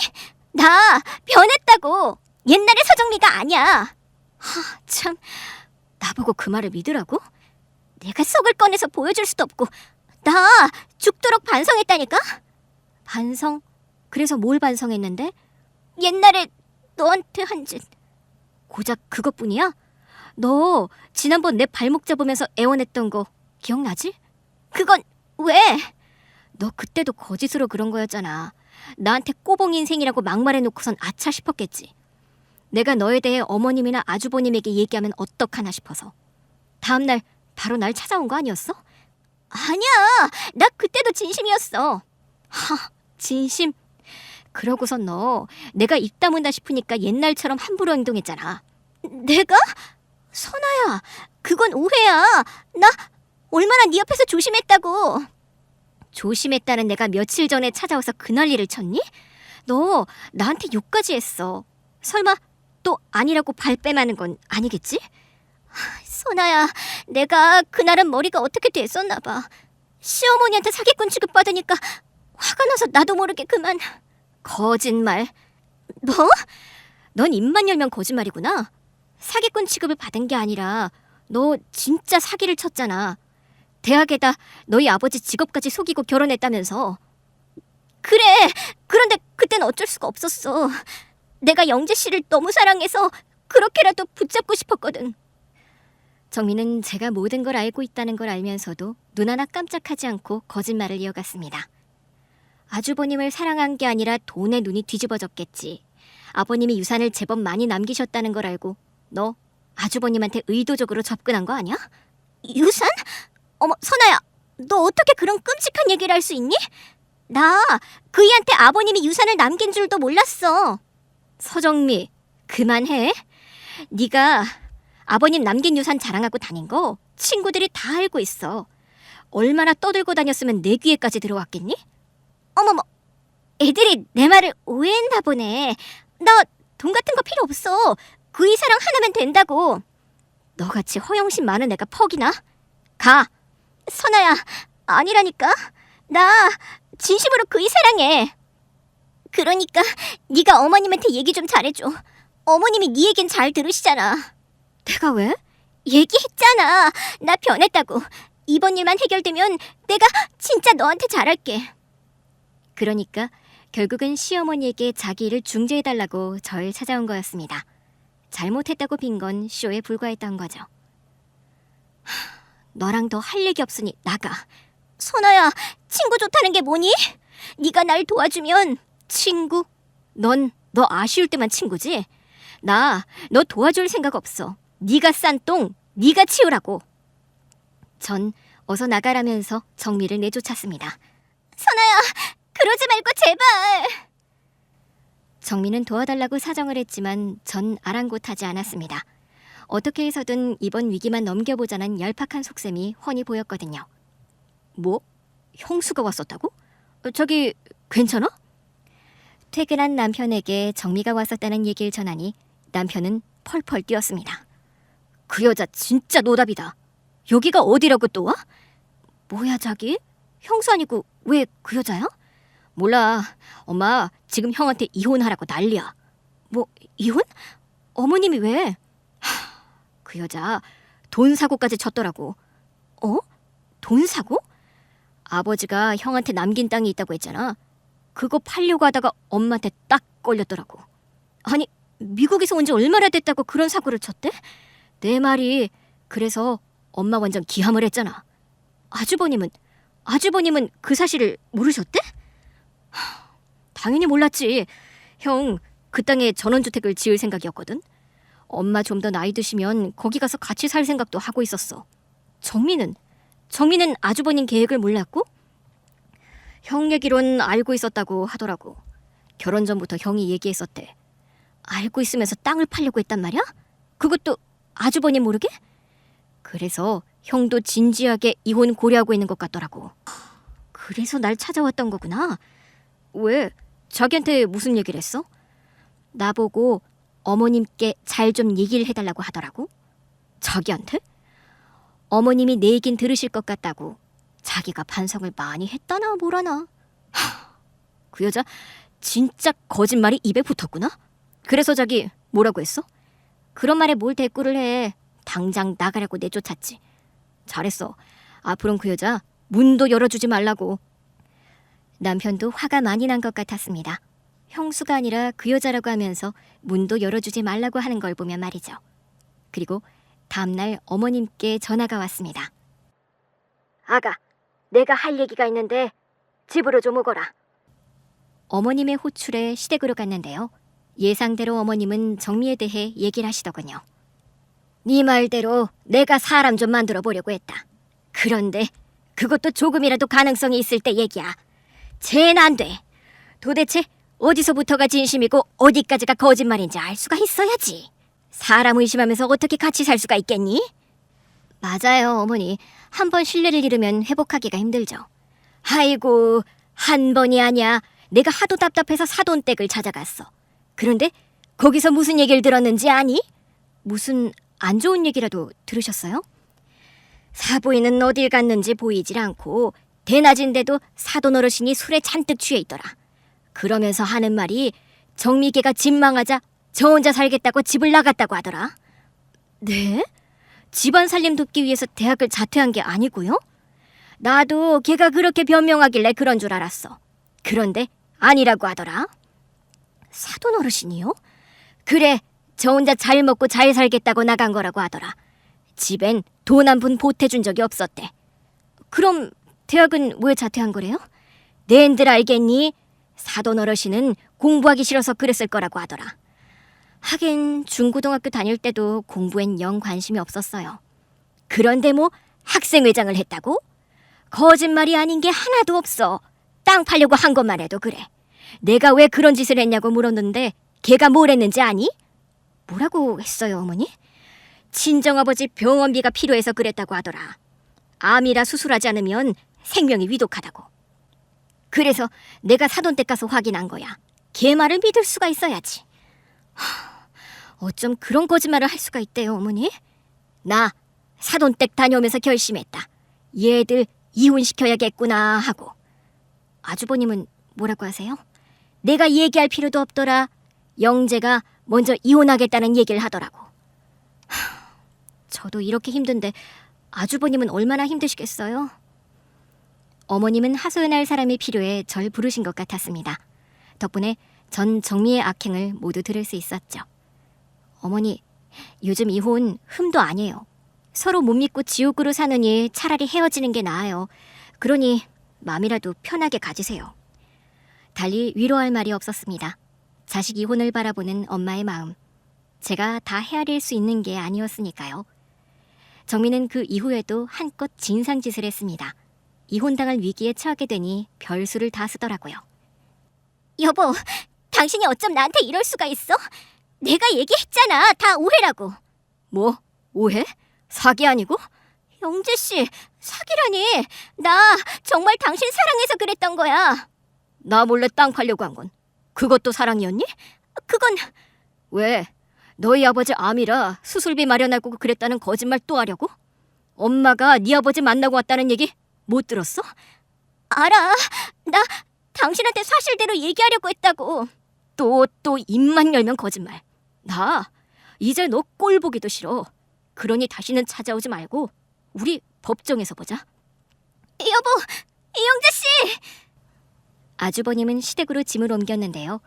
나 변했다고. 옛날의 서정미가 아니야. 참, 나보고 그 말을 믿으라고? 내가 속을 꺼내서 보여줄 수도 없고 나 죽도록 반성했다니까? 반성? 그래서 뭘 반성했는데? 옛날에 너한테 한 짓. 고작 그것뿐이야? 너 지난번 내 발목 잡으면서 애원했던 거 기억나지? 그건 왜? 너 그때도 거짓으로 그런 거였잖아. 나한테 꼬봉 인생이라고 막말해놓고선 아차 싶었겠지. 내가 너에 대해 어머님이나 아주버님에게 얘기하면 어떡하나 싶어서. 다음날 바로 날 찾아온 거 아니었어? 아니야. 나 그때도 진심이었어. 진심? 그러고선 너 내가 입 다문다 싶으니까 옛날처럼 함부로 행동했잖아. 내가? 선아야, 그건 오해야. 나 얼마나 네 옆에서 조심했다고. 조심했다는 내가 며칠 전에 찾아와서 그 난리를 쳤니? 너 나한테 욕까지 했어. 설마 또 아니라고 발뺌하는 건 아니겠지? 선아야, 내가 그날은 머리가 어떻게 됐었나 봐. 시어머니한테 사기꾼 취급받으니까 화가 나서 나도 모르게 그만. 거짓말. 뭐? 넌 입만 열면 거짓말이구나. 사기꾼 취급을 받은 게 아니라 너 진짜 사기를 쳤잖아. 대학에다 너희 아버지 직업까지 속이고 결혼했다면서. 그래. 그런데 그땐 어쩔 수가 없었어. 내가 영재 씨를 너무 사랑해서 그렇게라도 붙잡고 싶었거든. 정민은 제가 모든 걸 알고 있다는 걸 알면서도 눈 하나 깜짝하지 않고 거짓말을 이어갔습니다. 아주버님을 사랑한 게 아니라 돈에 눈이 뒤집어졌겠지. 아버님이 유산을 제법 많이 남기셨다는 걸 알고 너 아주버님한테 의도적으로 접근한 거 아니야? 유산? 어머, 선아야, 너 어떻게 그런 끔찍한 얘기를 할 수 있니? 나 그이한테 아버님이 유산을 남긴 줄도 몰랐어. 서정미, 그만해. 네가 아버님 남긴 유산 자랑하고 다닌 거 친구들이 다 알고 있어. 얼마나 떠들고 다녔으면 내 귀에까지 들어왔겠니? 어머머, 애들이 내 말을 오해했나 보네. 나 돈 같은 거 필요 없어. 그이 사랑 하나면 된다고. 너같이 허영심 많은 애가 퍽이나? 가! 선아야, 아니라니까. 나 진심으로 그이 사랑해. 그러니까 네가 어머님한테 얘기 좀 잘해줘. 어머님이 네 얘긴 잘 들으시잖아. 내가 왜? 얘기했잖아. 나 변했다고. 이번 일만 해결되면 내가 진짜 너한테 잘할게. 그러니까 결국은 시어머니에게 자기 일을 중재해달라고 절 찾아온 거였습니다. 잘못했다고 빈 건 쇼에 불과했던 거죠. 너랑 더 할 얘기 없으니 나가. 선아야, 친구 좋다는 게 뭐니? 네가 날 도와주면. 친구? 넌 너 아쉬울 때만 친구지? 나 너 도와줄 생각 없어. 네가 싼 똥 네가 치우라고. 전 어서 나가라면서 정미를 내쫓았습니다. 선아야, 그러지 말고 제발. 정미는 도와달라고 사정을 했지만 전 아랑곳하지 않았습니다. 어떻게 해서든 이번 위기만 넘겨보자는 얄팍한 속셈이 훤히 보였거든요. 뭐? 형수가 왔었다고? 저기 괜찮아? 퇴근한 남편에게 정미가 왔었다는 얘기를 전하니 남편은 펄펄 뛰었습니다. 그 여자 진짜 노답이다. 여기가 어디라고 또 와? 뭐야 자기? 형수 아니고 왜 그 여자야? 몰라. 엄마 지금 형한테 이혼하라고 난리야. 뭐 이혼? 어머님이 왜? 그 여자 돈 사고까지 쳤더라고. 어? 돈 사고? 아버지가 형한테 남긴 땅이 있다고 했잖아. 그거 팔려고 하다가 엄마한테 딱 걸렸더라고. 아니 미국에서 온 지 얼마나 됐다고 그런 사고를 쳤대? 내 말이 그래서 엄마 완전 기함을 했잖아. 아주버님은 그 사실을 모르셨대? 당연히 몰랐지. 형 그 땅에 전원주택을 지을 생각이었거든. 엄마 좀 더 나이 드시면 거기 가서 같이 살 생각도 하고 있었어. 정민은 아주버님 계획을 몰랐고? 형 얘기론 알고 있었다고 하더라고. 결혼 전부터 형이 얘기했었대. 알고 있으면서 땅을 팔려고 했단 말이야? 그것도 아주버님 모르게? 그래서 형도 진지하게 이혼 고려하고 있는 것 같더라고. 그래서 날 찾아왔던 거구나. 왜? 자기한테 무슨 얘기를 했어? 나보고 어머님께 잘 좀 얘기를 해달라고 하더라고. 자기한테? 어머님이 내 얘긴 들으실 것 같다고 자기가 반성을 많이 했다나 뭐라나. 그 여자 진짜 거짓말이 입에 붙었구나. 그래서 자기 뭐라고 했어? 그런 말에 뭘 대꾸를 해. 당장 나가라고 내쫓았지. 잘했어. 앞으로는 그 여자 문도 열어주지 말라고. 남편도 화가 많이 난 것 같았습니다. 형수가 아니라 그 여자라고 하면서 문도 열어주지 말라고 하는 걸 보면 말이죠. 그리고 다음날 어머님께 전화가 왔습니다. 아가, 내가 할 얘기가 있는데 집으로 좀 오거라. 어머님의 호출에 시댁으로 갔는데요. 예상대로 어머님은 정미에 대해 얘기를 하시더군요. 네 말대로 내가 사람 좀 만들어 보려고 했다. 그런데 그것도 조금이라도 가능성이 있을 때 얘기야. 쟤는 안 돼. 도대체 어디서부터가 진심이고 어디까지가 거짓말인지 알 수가 있어야지. 사람 의심하면서 어떻게 같이 살 수가 있겠니? 맞아요, 어머니. 한 번 신뢰를 잃으면 회복하기가 힘들죠. 아이고, 한 번이 아니야. 내가 하도 답답해서 사돈댁을 찾아갔어. 그런데 거기서 무슨 얘기를 들었는지 아니? 무슨 안 좋은 얘기라도 들으셨어요? 사부인은 어딜 갔는지 보이질 않고 대낮인데도 사돈 어르신이 술에 잔뜩 취해 있더라. 그러면서 하는 말이 정미개가 집 망하자 저 혼자 살겠다고 집을 나갔다고 하더라. 네? 집안 살림 돕기 위해서 대학을 자퇴한 게 아니고요? 나도 걔가 그렇게 변명하길래 그런 줄 알았어. 그런데 아니라고 하더라. 사돈 어르신이요? 그래, 저 혼자 잘 먹고 잘 살겠다고 나간 거라고 하더라. 집엔 돈 한 푼 보태준 적이 없었대. 그럼 대학은 왜 자퇴한 거래요? 낸들 알겠니? 사돈 어르신은 공부하기 싫어서 그랬을 거라고 하더라. 하긴 중고등학교 다닐 때도 공부엔 영 관심이 없었어요. 그런데 뭐 학생회장을 했다고? 거짓말이 아닌 게 하나도 없어. 땅 팔려고 한 것만 해도 그래. 내가 왜 그런 짓을 했냐고 물었는데 걔가 뭘 했는지 아니? 뭐라고 했어요, 어머니? 친정아버지 병원비가 필요해서 그랬다고 하더라. 암이라 수술하지 않으면 생명이 위독하다고. 그래서 내가 사돈댁 가서 확인한 거야. 걔 말을 믿을 수가 있어야지. 어쩜 그런 거짓말을 할 수가 있대요, 어머니? 나 사돈댁 다녀오면서 결심했다. 얘들 이혼시켜야겠구나 하고. 아주버님은 뭐라고 하세요? 내가 얘기할 필요도 없더라. 영재가 먼저 이혼하겠다는 얘기를 하더라고. 저도 이렇게 힘든데 아주버님은 얼마나 힘드시겠어요? 어머님은 하소연할 사람이 필요해 절 부르신 것 같았습니다. 덕분에 전 정미의 악행을 모두 들을 수 있었죠. 어머니, 요즘 이혼 흠도 아니에요. 서로 못 믿고 지옥으로 사느니 차라리 헤어지는 게 나아요. 그러니 마음이라도 편하게 가지세요. 달리 위로할 말이 없었습니다. 자식 이혼을 바라보는 엄마의 마음. 제가 다 헤아릴 수 있는 게 아니었으니까요. 정민은 그 이후에도 한껏 진상짓을 했습니다. 이혼당할 위기에 처하게 되니 별수를 다 쓰더라고요. 여보, 당신이 어쩜 나한테 이럴 수가 있어? 내가 얘기했잖아. 다 오해라고. 뭐? 오해? 사기 아니고? 영재 씨, 사기라니. 나 정말 당신 사랑해서 그랬던 거야. 나 몰래 땅 팔려고 한 건 그것도 사랑이었니? 그건 왜? 너희 아버지 암이라 수술비 마련하고 그랬다는 거짓말 또 하려고? 엄마가 네 아버지 만나고 왔다는 얘기 못 들었어? 알아. 나 당신한테 사실대로 얘기하려고 했다고. 또 입만 열면 거짓말. 나 이제 너 꼴 보기도 싫어. 그러니 다시는 찾아오지 말고 우리 법정에서 보자. 여보, 이영재 씨. 아주버님은 시댁으로 짐을 옮겼는데요.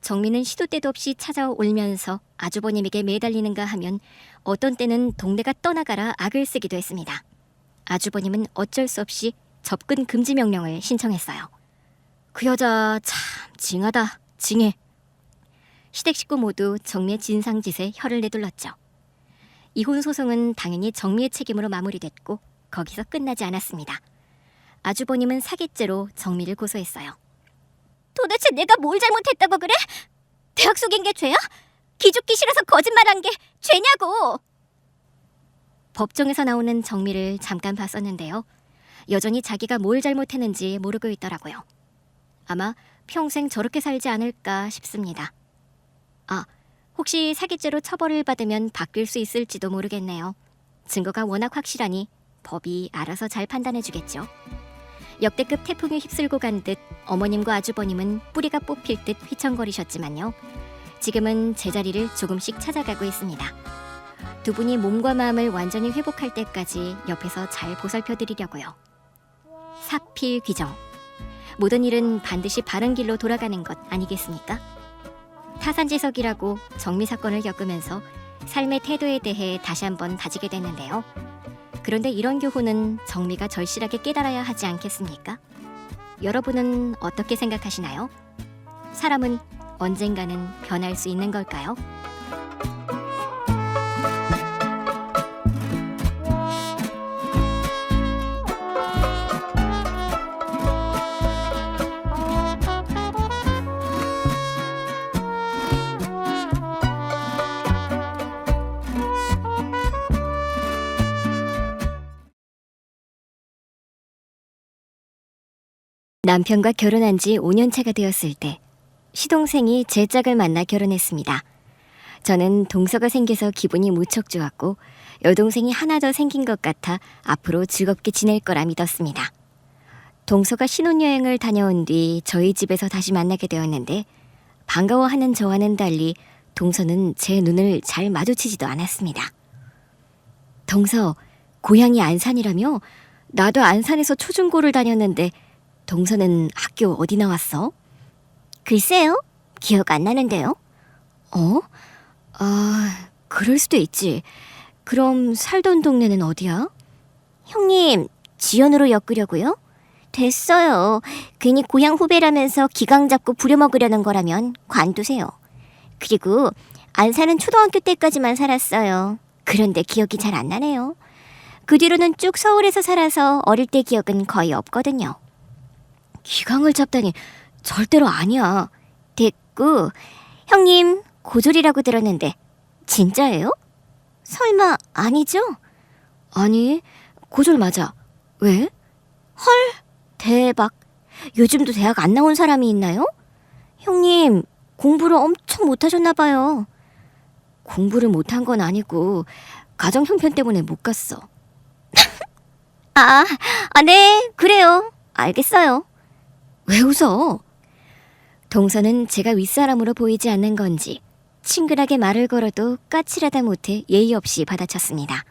정민은 시도 때도 없이 찾아올면서 아주버님에게 매달리는가 하면 어떤 때는 동네가 떠나가라 악을 쓰기도 했습니다. 아주버님은 어쩔 수 없이 접근 금지 명령을 신청했어요. 그 여자 참 징하다, 징해. 시댁 식구 모두 정미의 진상짓에 혀를 내둘렀죠. 이혼 소송은 당연히 정미의 책임으로 마무리됐고 거기서 끝나지 않았습니다. 아주버님은 사기죄로 정미를 고소했어요. 도대체 내가 뭘 잘못했다고 그래? 대학 속인 게 죄야? 기죽기 싫어서 거짓말한 게 죄냐고. 법정에서 나오는 정미를 잠깐 봤었는데요. 여전히 자기가 뭘 잘못했는지 모르고 있더라고요. 아마 평생 저렇게 살지 않을까 싶습니다. 아, 혹시 사기죄로 처벌을 받으면 바뀔 수 있을지도 모르겠네요. 증거가 워낙 확실하니 법이 알아서 잘 판단해주겠죠. 역대급 태풍이 휩쓸고 간 듯 어머님과 아주버님은 뿌리가 뽑힐 듯 휘청거리셨지만요. 지금은 제자리를 조금씩 찾아가고 있습니다. 두 분이 몸과 마음을 완전히 회복할 때까지 옆에서 잘 보살펴드리려고요. 사필귀정. 모든 일은 반드시 바른 길로 돌아가는 것 아니겠습니까? 타산지석이라고 정미 사건을 겪으면서 삶의 태도에 대해 다시 한번 다지게 됐는데요. 그런데 이런 교훈은 정미가 절실하게 깨달아야 하지 않겠습니까? 여러분은 어떻게 생각하시나요? 사람은 언젠가는 변할 수 있는 걸까요? 남편과 결혼한 지 5년 차가 되었을 때 시동생이 제 짝을 만나 결혼했습니다. 저는 동서가 생겨서 기분이 무척 좋았고 여동생이 하나 더 생긴 것 같아 앞으로 즐겁게 지낼 거라 믿었습니다. 동서가 신혼여행을 다녀온 뒤 저희 집에서 다시 만나게 되었는데 반가워하는 저와는 달리 동서는 제 눈을 잘 마주치지도 않았습니다. 동서, 고향이 안산이라며? 나도 안산에서 초중고를 다녔는데 동서는 학교 어디 나왔어? 글쎄요. 기억 안 나는데요. 그럴 수도 있지. 그럼 살던 동네는 어디야? 형님, 지연으로 엮으려고요? 됐어요. 괜히 고향 후배라면서 기강 잡고 부려먹으려는 거라면 관두세요. 그리고 안산은 초등학교 때까지만 살았어요. 그런데 기억이 잘 안 나네요. 그 뒤로는 쭉 서울에서 살아서 어릴 때 기억은 거의 없거든요. 기강을 잡다니 절대로 아니야. 됐고, 형님 고졸이라고 들었는데 진짜예요? 설마 아니죠? 아니, 고졸 맞아. 왜? 대박. 요즘도 대학 안 나온 사람이 있나요? 형님 공부를 엄청 못하셨나 봐요. 공부를 못한 건 아니고 가정 형편 때문에 못 갔어. 네, 그래요. 알겠어요. 왜 웃어? 동서는 제가 윗사람으로 보이지 않는 건지 친근하게 말을 걸어도 까칠하다 못해 예의 없이 받아쳤습니다.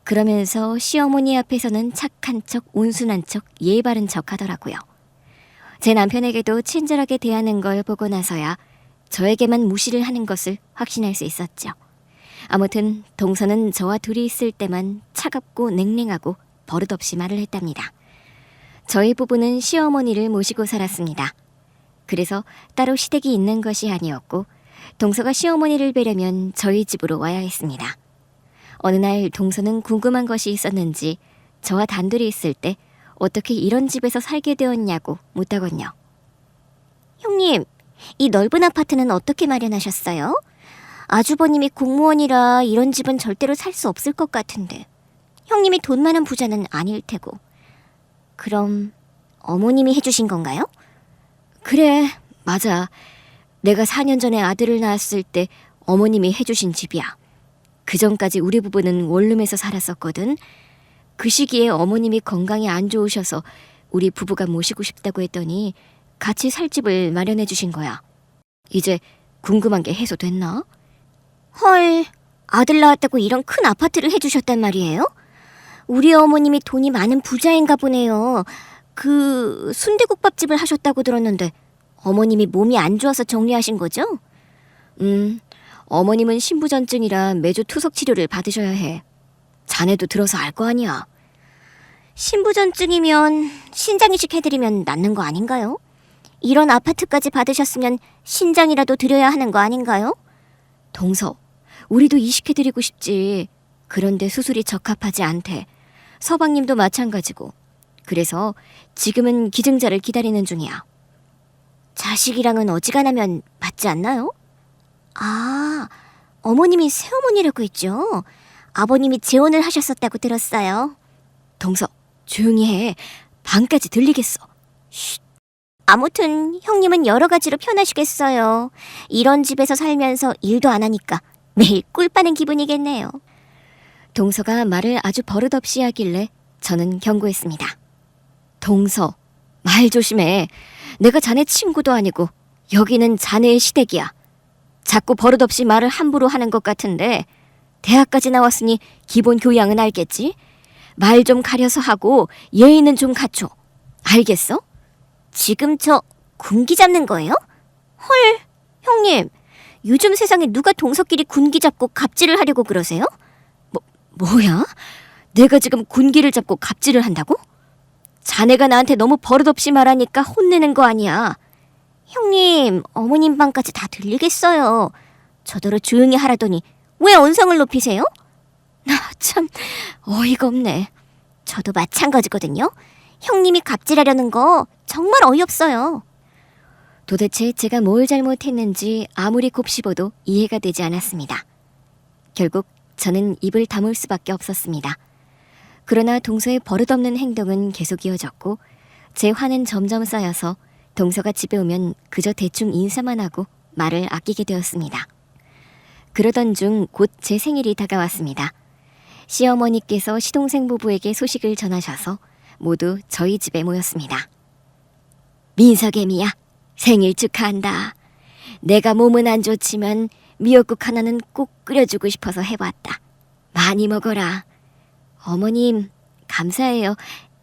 그러면서 시어머니 앞에서는 착한 척, 온순한 척, 예의 바른 척 하더라고요. 제 남편에게도 친절하게 대하는 걸 보고 나서야 저에게만 무시를 하는 것을 확신할 수 있었죠. 아무튼 동서는 저와 둘이 있을 때만 차갑고 냉랭하고 버릇없이 말을 했답니다. 저희 부부는 시어머니를 모시고 살았습니다. 그래서 따로 시댁이 있는 것이 아니었고 동서가 시어머니를 뵈려면 저희 집으로 와야 했습니다. 어느 날 동서는 궁금한 것이 있었는지 저와 단둘이 있을 때 어떻게 이런 집에서 살게 되었냐고 묻더군요. 형님, 이 넓은 아파트는 어떻게 마련하셨어요? 아주버님이 공무원이라 이런 집은 절대로 살 수 없을 것 같은데. 형님이 돈 많은 부자는 아닐 테고. 그럼 어머님이 해주신 건가요? 그래, 맞아. 내가 4년 전에 아들을 낳았을 때 어머님이 해주신 집이야. 그 전까지 우리 부부는 원룸에서 살았었거든. 그 시기에 어머님이 건강이 안 좋으셔서 우리 부부가 모시고 싶다고 했더니 같이 살 집을 마련해 주신 거야. 이제 궁금한 게 해소됐나? 헐, 아들 낳았다고 이런 큰 아파트를 해주셨단 말이에요? 우리 어머님이 돈이 많은 부자인가 보네요. 그 순대국밥집을 하셨다고 들었는데 어머님이 몸이 안 좋아서 정리하신 거죠? 어머님은 신부전증이라 매주 투석 치료를 받으셔야 해. 자네도 들어서 알 거 아니야. 신부전증이면 신장이식 해드리면 낫는 거 아닌가요? 이런 아파트까지 받으셨으면 신장이라도 드려야 하는 거 아닌가요? 동서, 우리도 이식해드리고 싶지. 그런데 수술이 적합하지 않대. 서방님도 마찬가지고. 그래서 지금은 기증자를 기다리는 중이야. 자식이랑은 어지간하면 받지 않나요? 어머님이 새어머니라고 했죠? 아버님이 재혼을 하셨었다고 들었어요. 동서, 조용히 해. 방까지 들리겠어. 아무튼 형님은 여러 가지로 편하시겠어요. 이런 집에서 살면서 일도 안 하니까 매일 꿀 빠는 기분이겠네요. 동서가 말을 아주 버릇없이 하길래 저는 경고했습니다. 동서, 말 조심해. 내가 자네 친구도 아니고 여기는 자네의 시댁이야. 자꾸 버릇없이 말을 함부로 하는 것 같은데 대학까지 나왔으니 기본 교양은 알겠지? 말 좀 가려서 하고 예의는 좀 갖춰. 알겠어? 지금 저 군기 잡는 거예요? 헐, 형님. 요즘 세상에 누가 동서끼리 군기 잡고 갑질을 하려고 그러세요? 뭐야? 내가 지금 군기를 잡고 갑질을 한다고? 자네가 나한테 너무 버릇없이 말하니까 혼내는 거 아니야. 형님, 어머님 방까지 다 들리겠어요. 저더러 조용히 하라더니 왜 언성을 높이세요? 참 어이가 없네. 저도 마찬가지거든요. 형님이 갑질하려는 거 정말 어이없어요. 도대체 제가 뭘 잘못했는지 아무리 곱씹어도 이해가 되지 않았습니다. 결국 저는 입을 다물 수밖에 없었습니다. 그러나 동서의 버릇없는 행동은 계속 이어졌고 제 화는 점점 쌓여서 동서가 집에 오면 그저 대충 인사만 하고 말을 아끼게 되었습니다. 그러던 중 곧 제 생일이 다가왔습니다. 시어머니께서 시동생 부부에게 소식을 전하셔서 모두 저희 집에 모였습니다. 민석애미야, 생일 축하한다. 내가 몸은 안 좋지만 미역국 하나는 꼭 끓여주고 싶어서 해봤다. 많이 먹어라. 어머님, 감사해요.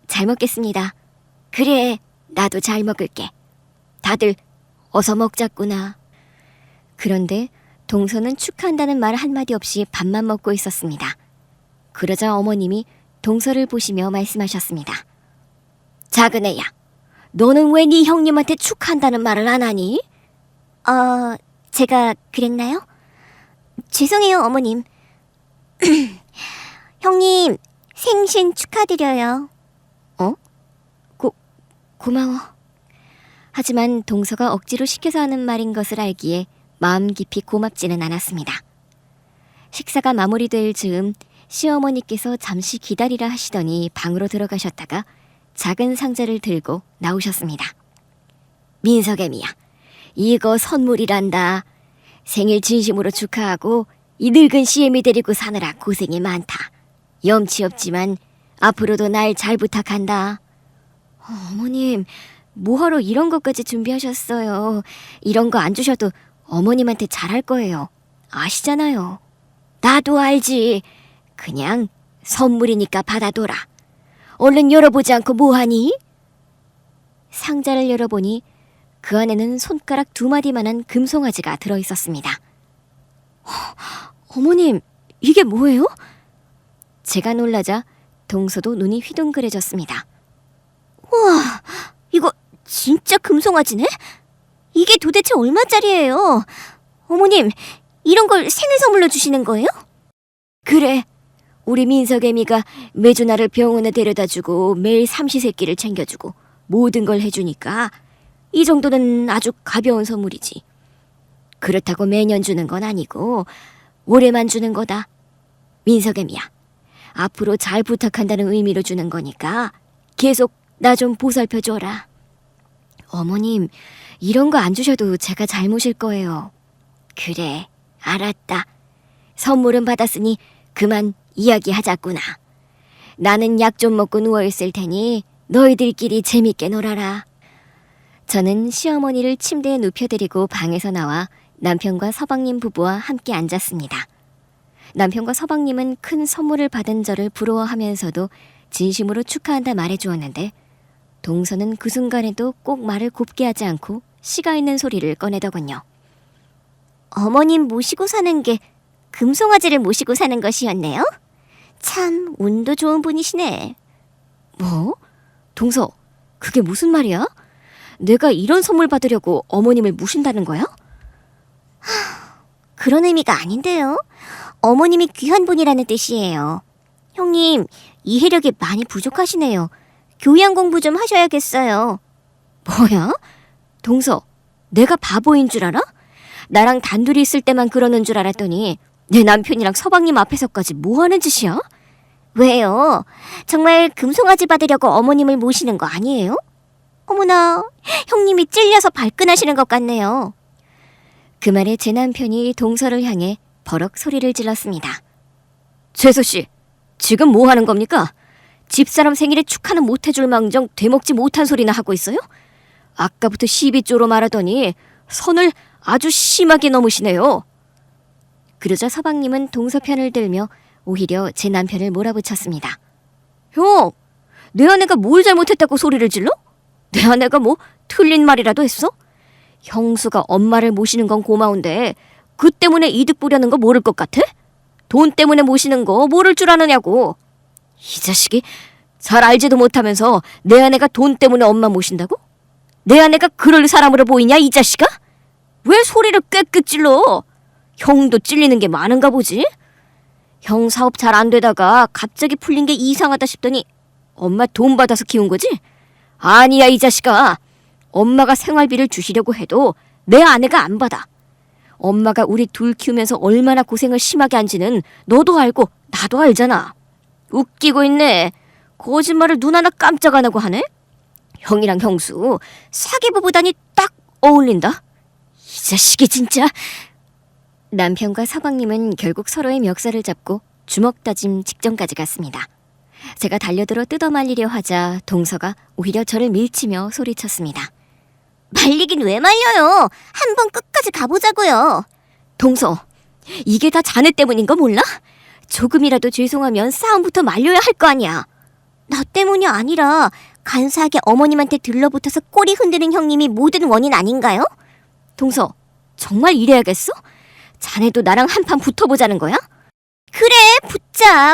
잘 먹겠습니다. 그래, 나도 잘 먹을게. 다들 어서 먹자꾸나. 그런데 동서는 축하한다는 말 한마디 없이 밥만 먹고 있었습니다. 그러자 어머님이 동서를 보시며 말씀하셨습니다. 작은 애야, 너는 왜 네 형님한테 축하한다는 말을 안 하니? 제가 그랬나요? 죄송해요, 어머님. 형님, 생신 축하드려요. 고마워. 하지만 동서가 억지로 시켜서 하는 말인 것을 알기에 마음 깊이 고맙지는 않았습니다. 식사가 마무리될 즈음 시어머니께서 잠시 기다리라 하시더니 방으로 들어가셨다가 작은 상자를 들고 나오셨습니다. 민석애미야, 이거 선물이란다. 생일 진심으로 축하하고 이 늙은 시애미 데리고 사느라 고생이 많다. 염치 없지만 앞으로도 날 잘 부탁한다. 어머님, 뭐하러 이런 것까지 준비하셨어요. 이런 거 안 주셔도 어머님한테 잘할 거예요. 아시잖아요. 나도 알지. 그냥 선물이니까 받아둬라. 얼른 열어보지 않고 뭐하니? 상자를 열어보니 그 안에는 손가락 2마디만한 금송아지가 들어있었습니다. 어머님, 이게 뭐예요? 제가 놀라자 동서도 눈이 휘둥그레졌습니다. 우와, 이거 진짜 금송아지네? 이게 도대체 얼마짜리예요? 어머님, 이런 걸 생일 선물로 주시는 거예요? 그래, 우리 민석애미가 매주 나를 병원에 데려다주고 매일 삼시세끼를 챙겨주고 모든 걸 해주니까 이 정도는 아주 가벼운 선물이지. 그렇다고 매년 주는 건 아니고 올해만 주는 거다. 민석애미야, 앞으로 잘 부탁한다는 의미로 주는 거니까 계속 나 좀 보살펴줘라. 어머님, 이런 거 안 주셔도 제가 잘못일 거예요. 그래, 알았다. 선물은 받았으니 그만 이야기하자꾸나. 나는 약 좀 먹고 누워있을 테니 너희들끼리 재밌게 놀아라. 저는 시어머니를 침대에 눕혀드리고 방에서 나와 남편과 서방님 부부와 함께 앉았습니다. 남편과 서방님은 큰 선물을 받은 저를 부러워하면서도 진심으로 축하한다 말해주었는데 동서는 그 순간에도 꼭 말을 곱게 하지 않고 씨가 있는 소리를 꺼내더군요. 어머님 모시고 사는 게 금송아지를 모시고 사는 것이었네요? 참 운도 좋은 분이시네. 뭐? 동서, 그게 무슨 말이야? 내가 이런 선물 받으려고 어머님을 무신다는 거야? 그런 의미가 아닌데요. 어머님이 귀한 분이라는 뜻이에요. 형님, 이해력이 많이 부족하시네요. 교양 공부 좀 하셔야겠어요. 뭐야? 동서, 내가 바보인 줄 알아? 나랑 단둘이 있을 때만 그러는 줄 알았더니 내 남편이랑 서방님 앞에서까지 뭐 하는 짓이야? 왜요? 정말 금송아지 받으려고 어머님을 모시는 거 아니에요? 어머나, 형님이 찔려서 발끈하시는 것 같네요. 그 말에 제 남편이 동서를 향해 버럭 소리를 질렀습니다. 재수씨, 지금 뭐 하는 겁니까? 집사람 생일에 축하는 못해줄 망정 되먹지 못한 소리나 하고 있어요? 아까부터 시비 쪼로 말하더니 선을 아주 심하게 넘으시네요. 그러자 서방님은 동서 편을 들며 오히려 제 남편을 몰아붙였습니다. 형, 내 아내가 뭘 잘못했다고 소리를 질러? 내 아내가 뭐 틀린 말이라도 했어? 형수가 엄마를 모시는 건 고마운데 그 때문에 이득 보려는 거 모를 것 같아? 돈 때문에 모시는 거 모를 줄 아느냐고. 이 자식이 잘 알지도 못하면서 내 아내가 돈 때문에 엄마 모신다고? 내 아내가 그럴 사람으로 보이냐 이 자식아? 왜 소리를 꽥꽥 질러? 형도 찔리는 게 많은가 보지? 형 사업 잘 안 되다가 갑자기 풀린 게 이상하다 싶더니 엄마 돈 받아서 키운 거지? 아니야 이 자식아. 엄마가 생활비를 주시려고 해도 내 아내가 안 받아. 엄마가 우리 둘 키우면서 얼마나 고생을 심하게 한지는 너도 알고 나도 알잖아. 웃기고 있네. 거짓말을 눈 하나 깜짝 안 하고 하네. 형이랑 형수 사기부부단이 딱 어울린다. 이 자식이 진짜. 남편과 서방님은 결국 서로의 멱살을 잡고 주먹 다짐 직전까지 갔습니다. 제가 달려들어 뜯어말리려 하자 동서가 오히려 저를 밀치며 소리쳤습니다. 말리긴 왜 말려요? 한번 끝까지 가보자고요. 동서, 이게 다 자네 때문인 거 몰라? 조금이라도 죄송하면 싸움부터 말려야 할 거 아니야. 나 때문이 아니라 간사하게 어머님한테 들러붙어서 꼬리 흔드는 형님이 모든 원인 아닌가요? 동서, 정말 이래야겠어? 자네도 나랑 한판 붙어보자는 거야? 그래,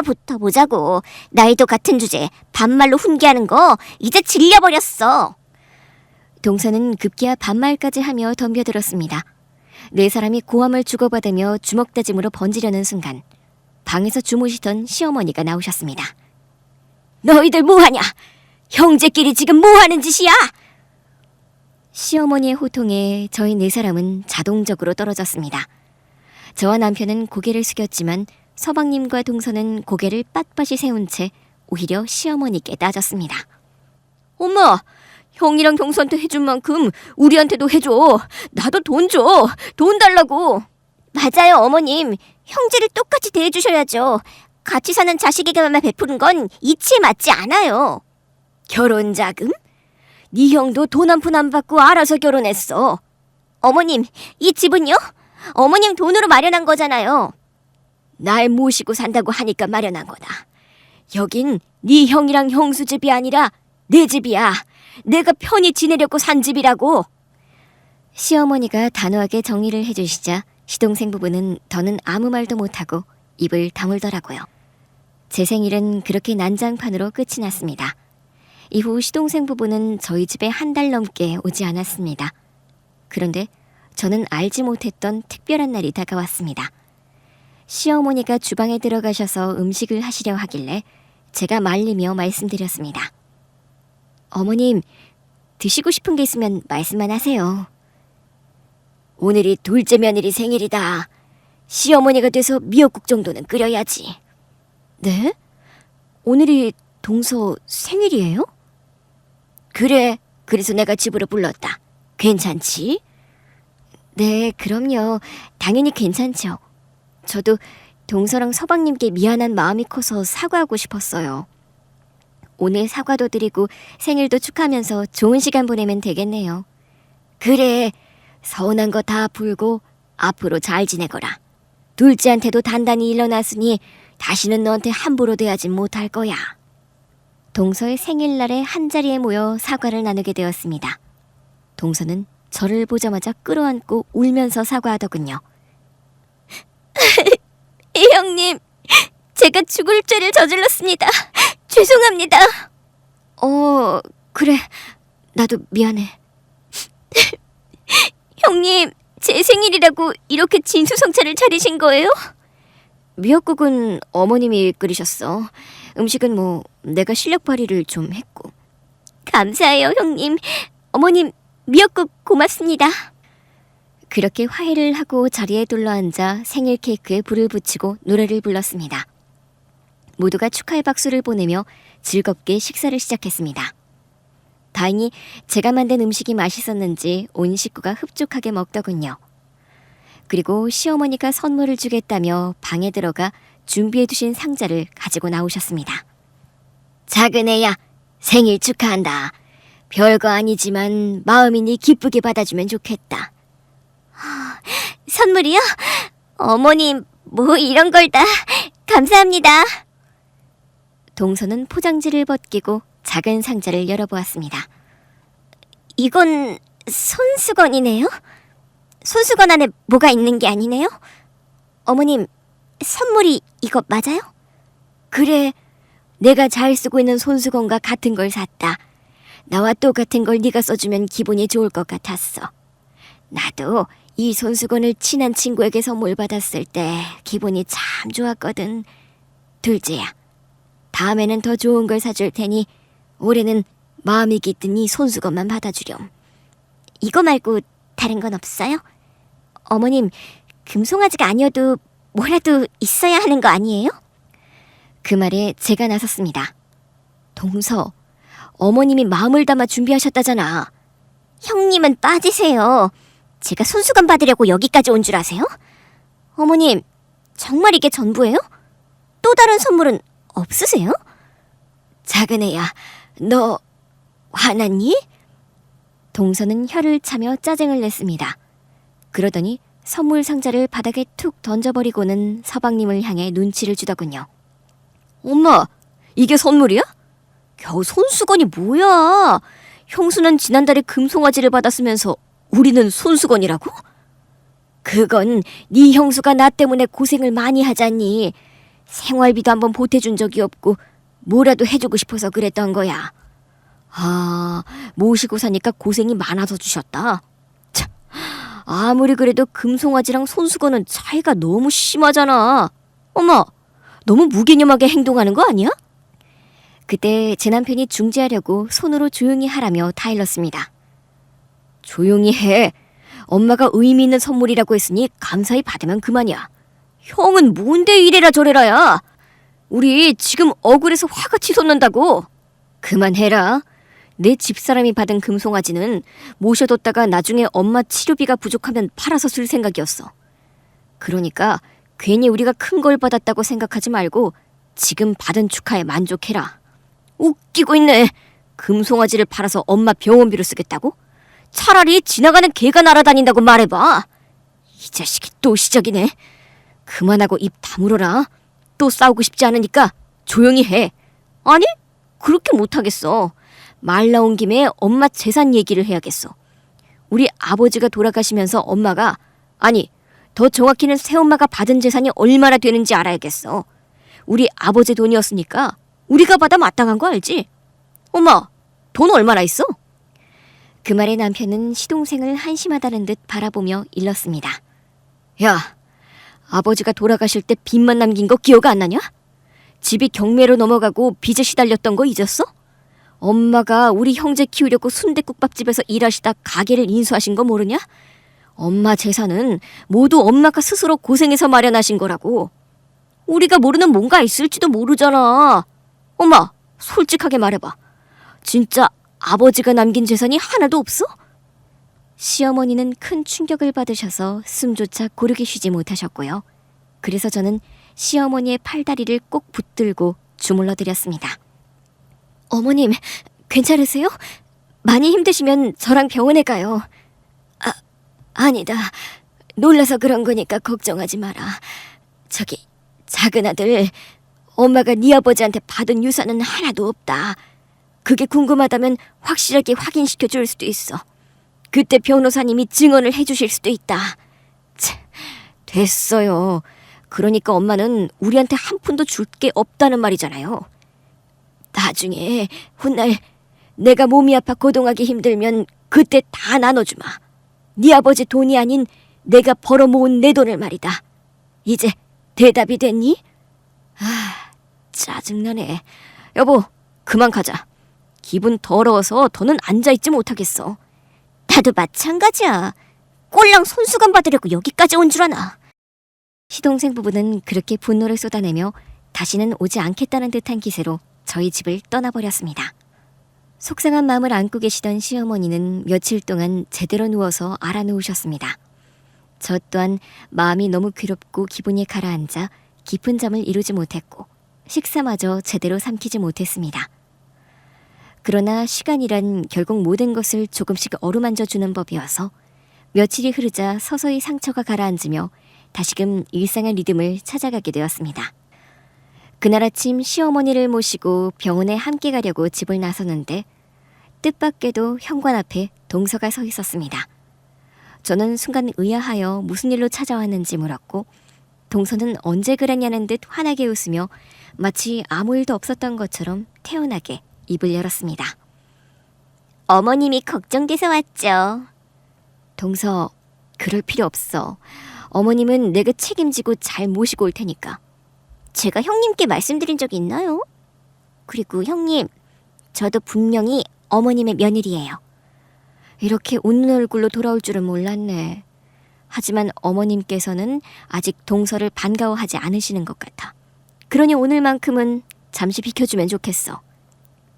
붙어보자고. 나이도 같은 주제 반말로 훈계하는 거 이제 질려버렸어. 동서는 급기야 반말까지 하며 덤벼들었습니다. 네 사람이 고함을 주고받으며 주먹다짐으로 번지려는 순간 방에서 주무시던 시어머니가 나오셨습니다. 너희들 뭐하냐? 형제끼리 지금 뭐하는 짓이야? 시어머니의 호통에 저희 네 사람은 자동적으로 떨어졌습니다. 저와 남편은 고개를 숙였지만 서방님과 동서는 고개를 빳빳이 세운 채 오히려 시어머니께 따졌습니다. 엄마, 형이랑 경수한테 해준 만큼 우리한테도 해줘. 나도 돈 줘. 돈 달라고. 맞아요, 어머님. 형제를 똑같이 대해주셔야죠. 같이 사는 자식에게만 베푸는 건 이치에 맞지 않아요. 결혼 자금? 네 형도 돈 한 푼 안 받고 알아서 결혼했어. 어머님, 이 집은요? 어머님 돈으로 마련한 거잖아요. 날 모시고 산다고 하니까 마련한 거다. 여긴 네 형이랑 형수 집이 아니라 내 집이야. 내가 편히 지내려고 산 집이라고. 시어머니가 단호하게 정리를 해주시자 시동생 부부는 더는 아무 말도 못하고 입을 다물더라고요. 제 생일은 그렇게 난장판으로 끝이 났습니다. 이후 시동생 부부는 저희 집에 한 달 넘게 오지 않았습니다. 그런데 저는 알지 못했던 특별한 날이 다가왔습니다. 시어머니가 주방에 들어가셔서 음식을 하시려 하길래 제가 말리며 말씀드렸습니다. 어머님, 드시고 싶은 게 있으면 말씀만 하세요. 오늘이 둘째 며느리 생일이다. 시어머니가 돼서 미역국 정도는 끓여야지. 네? 오늘이 동서 생일이에요? 그래, 그래서 내가 집으로 불렀다. 괜찮지? 네, 그럼요. 당연히 괜찮죠. 저도 동서랑 서방님께 미안한 마음이 커서 사과하고 싶었어요. 오늘 사과도 드리고 생일도 축하하면서 좋은 시간 보내면 되겠네요. 그래, 서운한 거 다 풀고 앞으로 잘 지내거라. 둘째한테도 단단히 일러놨으니 다시는 너한테 함부로 대하지 못할 거야. 동서의 생일날에 한자리에 모여 사과를 나누게 되었습니다. 동서는 저를 보자마자 끌어안고 울면서 사과하더군요. 형님, 제가 죽을 죄를 저질렀습니다. 죄송합니다. 그래. 나도 미안해. 형님, 제 생일이라고 이렇게 진수성찬을 차리신 거예요? 미역국은 어머님이 끓이셨어. 음식은 뭐 내가 실력 발휘를 좀 했고. 감사해요, 형님. 어머님, 미역국 고맙습니다. 그렇게 화해를 하고 자리에 둘러앉아 생일 케이크에 불을 붙이고 노래를 불렀습니다. 모두가 축하의 박수를 보내며 즐겁게 식사를 시작했습니다. 다행히 제가 만든 음식이 맛있었는지 온 식구가 흡족하게 먹더군요. 그리고 시어머니가 선물을 주겠다며 방에 들어가 준비해두신 상자를 가지고 나오셨습니다. 작은 애야, 생일 축하한다. 별거 아니지만 마음이니 기쁘게 받아주면 좋겠다. 선물이요? 어머님, 뭐 이런 걸 다 감사합니다. 동서는 포장지를 벗기고 작은 상자를 열어보았습니다. 이건 손수건이네요? 손수건 안에 뭐가 있는 게 아니네요? 어머님, 선물이 이거 맞아요? 그래, 내가 잘 쓰고 있는 손수건과 같은 걸 샀다. 나와 똑같은 걸 네가 써주면 기분이 좋을 것 같았어. 나도 이 손수건을 친한 친구에게 선물 받았을 때 기분이 참 좋았거든. 둘째야, 다음에는 더 좋은 걸 사줄 테니 올해는 마음이 깃든 이 손수건만 받아주렴. 이거 말고 다른 건 없어요? 어머님, 금송아지가 아니어도 뭐라도 있어야 하는 거 아니에요? 그 말에 제가 나섰습니다. 동서, 어머님이 마음을 담아 준비하셨다잖아. 형님은 빠지세요. 제가 손수건 받으려고 여기까지 온 줄 아세요? 어머님, 정말 이게 전부예요? 또 다른 선물은 없으세요? 작은 애야, 너 화났니? 동서는 혀를 차며 짜증을 냈습니다. 그러더니 선물 상자를 바닥에 툭 던져버리고는 서방님을 향해 눈치를 주더군요. 엄마, 이게 선물이야? 겨우 손수건이 뭐야? 형수는 지난달에 금송아지를 받았으면서 우리는 손수건이라고? 그건 네 형수가 나 때문에 고생을 많이 하잖니. 생활비도 한번 보태준 적이 없고 뭐라도 해주고 싶어서 그랬던 거야. 아, 모시고 사니까 고생이 많아서 주셨다. 참, 아무리 그래도 금송아지랑 손수건은 차이가 너무 심하잖아. 엄마, 너무 무개념하게 행동하는 거 아니야? 그때 제 남편이 중지하려고 손으로 조용히 하라며 타일렀습니다. 조용히 해. 엄마가 의미 있는 선물이라고 했으니 감사히 받으면 그만이야. 형은 뭔데 이래라 저래라야. 우리 지금 억울해서 화가 치솟는다고. 그만해라. 내 집사람이 받은 금송아지는 모셔뒀다가 나중에 엄마 치료비가 부족하면 팔아서 쓸 생각이었어. 그러니까 괜히 우리가 큰 걸 받았다고 생각하지 말고 지금 받은 축하에 만족해라. 웃기고 있네. 금송아지를 팔아서 엄마 병원비로 쓰겠다고? 차라리 지나가는 개가 날아다닌다고 말해봐. 이 자식이 또 시작이네. 그만하고 입 다물어라. 또 싸우고 싶지 않으니까 조용히 해. 아니, 그렇게 못하겠어. 말 나온 김에 엄마 재산 얘기를 해야겠어. 우리 아버지가 돌아가시면서 엄마가, 아니, 더 정확히는 새엄마가 받은 재산이 얼마나 되는지 알아야겠어. 우리 아버지 돈이었으니까 우리가 받아 마땅한 거 알지? 엄마, 돈 얼마나 있어? 그 말에 남편은 시동생을 한심하다는 듯 바라보며 일렀습니다. 야, 아버지가 돌아가실 때 빚만 남긴 거 기억 안 나냐? 집이 경매로 넘어가고 빚에 시달렸던 거 잊었어? 엄마가 우리 형제 키우려고 순댓국밥집에서 일하시다 가게를 인수하신 거 모르냐? 엄마 재산은 모두 엄마가 스스로 고생해서 마련하신 거라고. 우리가 모르는 뭔가 있을지도 모르잖아. 엄마, 솔직하게 말해봐. 진짜 아버지가 남긴 재산이 하나도 없어? 시어머니는 큰 충격을 받으셔서 숨조차 고르게 쉬지 못하셨고요. 그래서 저는 시어머니의 팔다리를 꼭 붙들고 주물러 드렸습니다. 어머님, 괜찮으세요? 많이 힘드시면 저랑 병원에 가요. 아니다. 놀라서 그런 거니까 걱정하지 마라. 저기, 작은 아들, 엄마가 네 아버지한테 받은 유산은 하나도 없다. 그게 궁금하다면 확실하게 확인시켜 줄 수도 있어. 그때 변호사님이 증언을 해주실 수도 있다. 참, 됐어요. 그러니까 엄마는 우리한테 한 푼도 줄 게 없다는 말이잖아요. 나중에 훗날 내가 몸이 아파 거동하기 힘들면 그때 다 나눠주마. 네 아버지 돈이 아닌 내가 벌어 모은 내 돈을 말이다. 이제 대답이 됐니? 아, 짜증나네. 여보, 그만 가자. 기분 더러워서 더는 앉아있지 못하겠어. 나도 마찬가지야. 꼴랑 손수건 받으려고 여기까지 온 줄 아나. 시동생 부부는 그렇게 분노를 쏟아내며 다시는 오지 않겠다는 듯한 기세로 저희 집을 떠나버렸습니다. 속상한 마음을 안고 계시던 시어머니는 며칠 동안 제대로 누워서 알아누우셨습니다. 저 또한 마음이 너무 괴롭고 기분이 가라앉아 깊은 잠을 이루지 못했고 식사마저 제대로 삼키지 못했습니다. 그러나 시간이란 결국 모든 것을 조금씩 어루만져 주는 법이어서 며칠이 흐르자 서서히 상처가 가라앉으며 다시금 일상의 리듬을 찾아가게 되었습니다. 그날 아침 시어머니를 모시고 병원에 함께 가려고 집을 나섰는데 뜻밖에도 현관 앞에 동서가 서 있었습니다. 저는 순간 의아하여 무슨 일로 찾아왔는지 물었고 동서는 언제 그랬냐는 듯 환하게 웃으며 마치 아무 일도 없었던 것처럼 태연하게 입을 열었습니다. 어머님이 걱정돼서 왔죠. 동서, 그럴 필요 없어. 어머님은 내가 책임지고 잘 모시고 올 테니까. 제가 형님께 말씀드린 적이 있나요? 그리고 형님, 저도 분명히 어머님의 며느리예요. 이렇게 웃는 얼굴로 돌아올 줄은 몰랐네. 하지만 어머님께서는 아직 동서를 반가워하지 않으시는 것 같아. 그러니 오늘만큼은 잠시 비켜주면 좋겠어.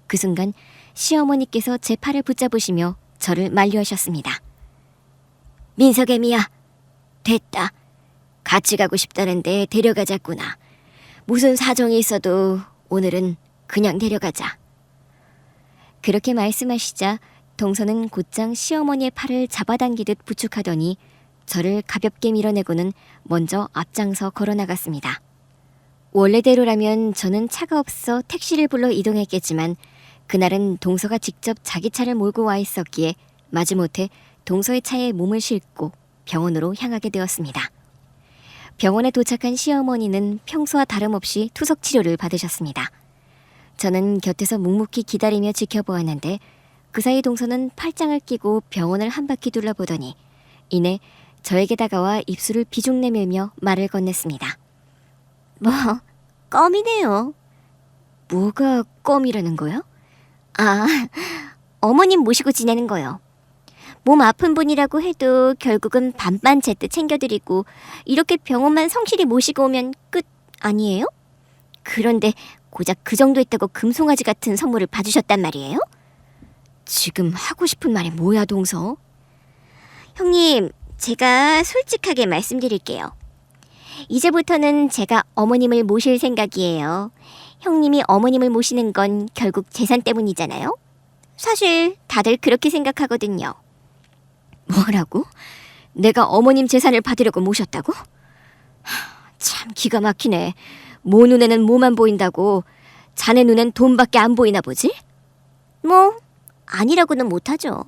그 순간 시어머니께서 제 팔을 붙잡으시며 저를 만류하셨습니다. 민석애미야, 됐다. 같이 가고 싶다는데 데려가자꾸나. 무슨 사정이 있어도 오늘은 그냥 데려가자. 그렇게 말씀하시자 동서는 곧장 시어머니의 팔을 잡아당기듯 부축하더니 저를 가볍게 밀어내고는 먼저 앞장서 걸어나갔습니다. 원래대로라면 저는 차가 없어 택시를 불러 이동했겠지만 그날은 동서가 직접 자기 차를 몰고 와 있었기에 마지못해 동서의 차에 몸을 싣고 병원으로 향하게 되었습니다. 병원에 도착한 시어머니는 평소와 다름없이 투석 치료를 받으셨습니다. 저는 곁에서 묵묵히 기다리며 지켜보았는데 그 사이 동서는 팔짱을 끼고 병원을 한 바퀴 둘러보더니 이내 저에게 다가와 입술을 비중 내밀며 말을 건넸습니다. 뭐, 껌이네요. 뭐가 껌이라는 거야? 아, 어머님 모시고 지내는 거요. 몸 아픈 분이라고 해도 결국은 반반 제때 챙겨드리고 이렇게 병원만 성실히 모시고 오면 끝 아니에요? 그런데 고작 그 정도 했다고 금송아지 같은 선물을 봐주셨단 말이에요? 지금 하고 싶은 말이 뭐야, 동서? 형님, 제가 솔직하게 말씀드릴게요. 이제부터는 제가 어머님을 모실 생각이에요. 형님이 어머님을 모시는 건 결국 재산 때문이잖아요. 사실 다들 그렇게 생각하거든요. 뭐라고? 내가 어머님 재산을 받으려고 모셨다고? 참 기가 막히네. 모 눈에는 뭐만 보인다고 자네 눈엔 돈밖에 안 보이나 보지? 뭐 아니라고는 못하죠.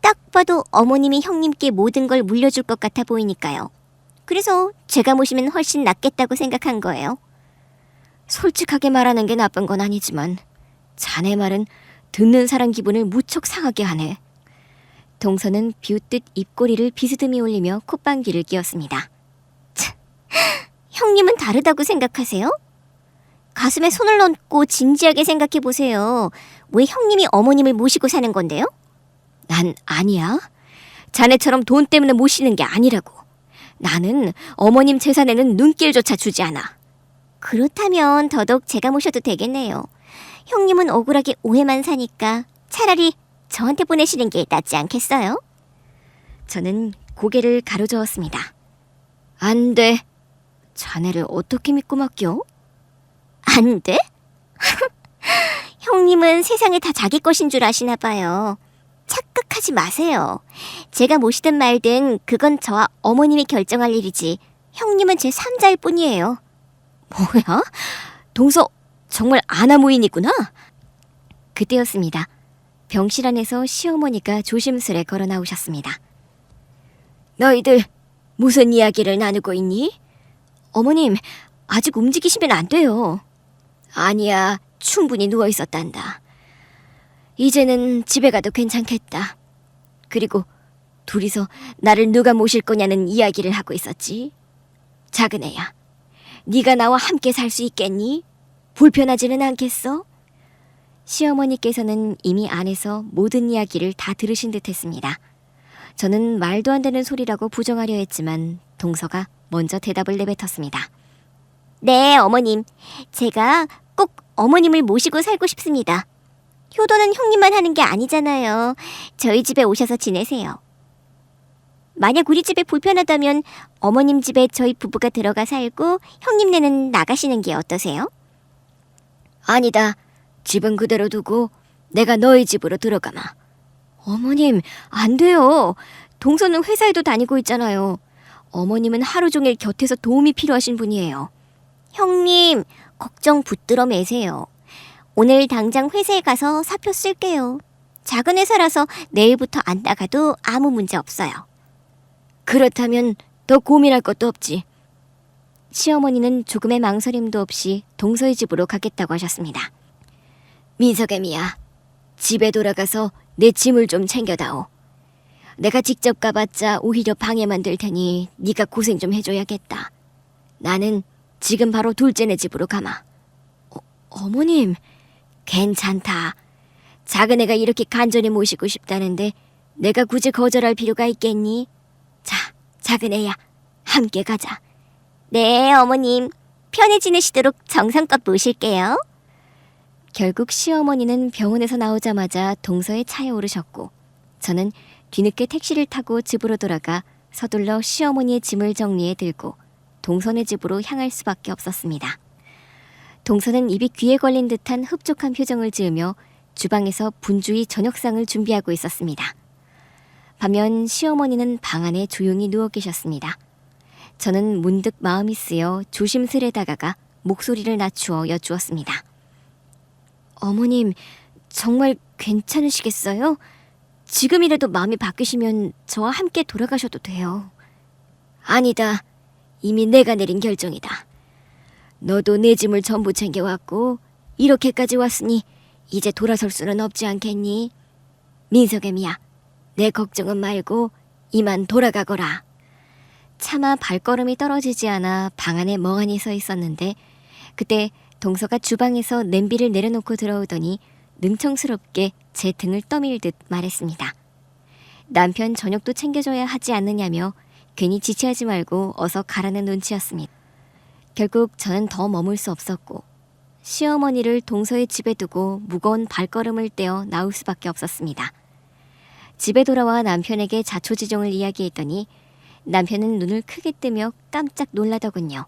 딱 봐도 어머님이 형님께 모든 걸 물려줄 것 같아 보이니까요. 그래서 제가 모시면 훨씬 낫겠다고 생각한 거예요. 솔직하게 말하는 게 나쁜 건 아니지만 자네 말은 듣는 사람 기분을 무척 상하게 하네. 동서는 비웃듯 입꼬리를 비스듬히 올리며 콧방귀를 뀌었습니다. 형님은 다르다고 생각하세요? 가슴에 손을 얹고 진지하게 생각해 보세요. 왜 형님이 어머님을 모시고 사는 건데요? 난 아니야. 자네처럼 돈 때문에 모시는 게 아니라고. 나는 어머님 재산에는 눈길조차 주지 않아. 그렇다면 더더욱 제가 모셔도 되겠네요. 형님은 억울하게 오해만 사니까 차라리 저한테 보내시는 게 낫지 않겠어요? 저는 고개를 가로저었습니다. 안 돼. 자네를 어떻게 믿고 맡겨? 안 돼? 형님은 세상에 다 자기 것인 줄 아시나 봐요. 착각하지 마세요. 제가 모시든 말든 그건 저와 어머님이 결정할 일이지 형님은 제 3자일 뿐이에요. 뭐야? 동서 정말 아나무인이구나? 그때였습니다. 병실 안에서 시어머니가 조심스레 걸어 나오셨습니다. 너희들 무슨 이야기를 나누고 있니? 어머님, 아직 움직이시면 안 돼요. 아니야, 충분히 누워 있었단다. 이제는 집에 가도 괜찮겠다. 그리고 둘이서 나를 누가 모실 거냐는 이야기를 하고 있었지. 작은 애야, 네가 나와 함께 살 수 있겠니? 불편하지는 않겠어? 시어머니께서는 이미 안에서 모든 이야기를 다 들으신 듯 했습니다. 저는 말도 안 되는 소리라고 부정하려 했지만 동서가 먼저 대답을 내뱉었습니다. 네, 어머님. 제가 꼭 어머님을 모시고 살고 싶습니다. 효도는 형님만 하는 게 아니잖아요. 저희 집에 오셔서 지내세요. 만약 우리 집에 불편하다면 어머님 집에 저희 부부가 들어가 살고 형님네는 나가시는 게 어떠세요? 아니다. 집은 그대로 두고 내가 너희 집으로 들어가마. 어머님, 안 돼요. 동서는 회사에도 다니고 있잖아요. 어머님은 하루 종일 곁에서 도움이 필요하신 분이에요. 형님, 걱정 붙들어 매세요. 오늘 당장 회사에 가서 사표 쓸게요. 작은 회사라서 내일부터 안 나가도 아무 문제 없어요. 그렇다면 더 고민할 것도 없지. 시어머니는 조금의 망설임도 없이 동서의 집으로 가겠다고 하셨습니다. 민석애미야, 집에 돌아가서 내 짐을 좀 챙겨다오. 내가 직접 가봤자 오히려 방해만 될 테니 네가 고생 좀 해줘야겠다. 나는 지금 바로 둘째네 집으로 가마. 어머님, 괜찮다. 작은애가 이렇게 간절히 모시고 싶다는데 내가 굳이 거절할 필요가 있겠니? 자, 작은애야, 함께 가자. 네, 어머님. 편히 지내시도록 정성껏 모실게요. 결국 시어머니는 병원에서 나오자마자 동서의 차에 오르셨고 저는 뒤늦게 택시를 타고 집으로 돌아가 서둘러 시어머니의 짐을 정리해 들고 동서네 집으로 향할 수밖에 없었습니다. 동서는 입이 귀에 걸린 듯한 흡족한 표정을 지으며 주방에서 분주히 저녁상을 준비하고 있었습니다. 반면 시어머니는 방 안에 조용히 누워 계셨습니다. 저는 문득 마음이 쓰여 조심스레 다가가 목소리를 낮추어 여쭈었습니다. 어머님, 정말 괜찮으시겠어요? 지금이라도 마음이 바뀌시면 저와 함께 돌아가셔도 돼요. 아니다. 이미 내가 내린 결정이다. 너도 내 짐을 전부 챙겨왔고 이렇게까지 왔으니 이제 돌아설 수는 없지 않겠니? 민석애미야, 내 걱정은 말고 이만 돌아가거라. 차마 발걸음이 떨어지지 않아 방 안에 멍하니 서 있었는데 그때 동서가 주방에서 냄비를 내려놓고 들어오더니 능청스럽게 제 등을 떠밀듯 말했습니다. 남편 저녁도 챙겨줘야 하지 않느냐며 괜히 지체하지 말고 어서 가라는 눈치였습니다. 결국 저는 더 머물 수 없었고 시어머니를 동서의 집에 두고 무거운 발걸음을 떼어 나올 수밖에 없었습니다. 집에 돌아와 남편에게 자초지종을 이야기했더니 남편은 눈을 크게 뜨며 깜짝 놀라더군요.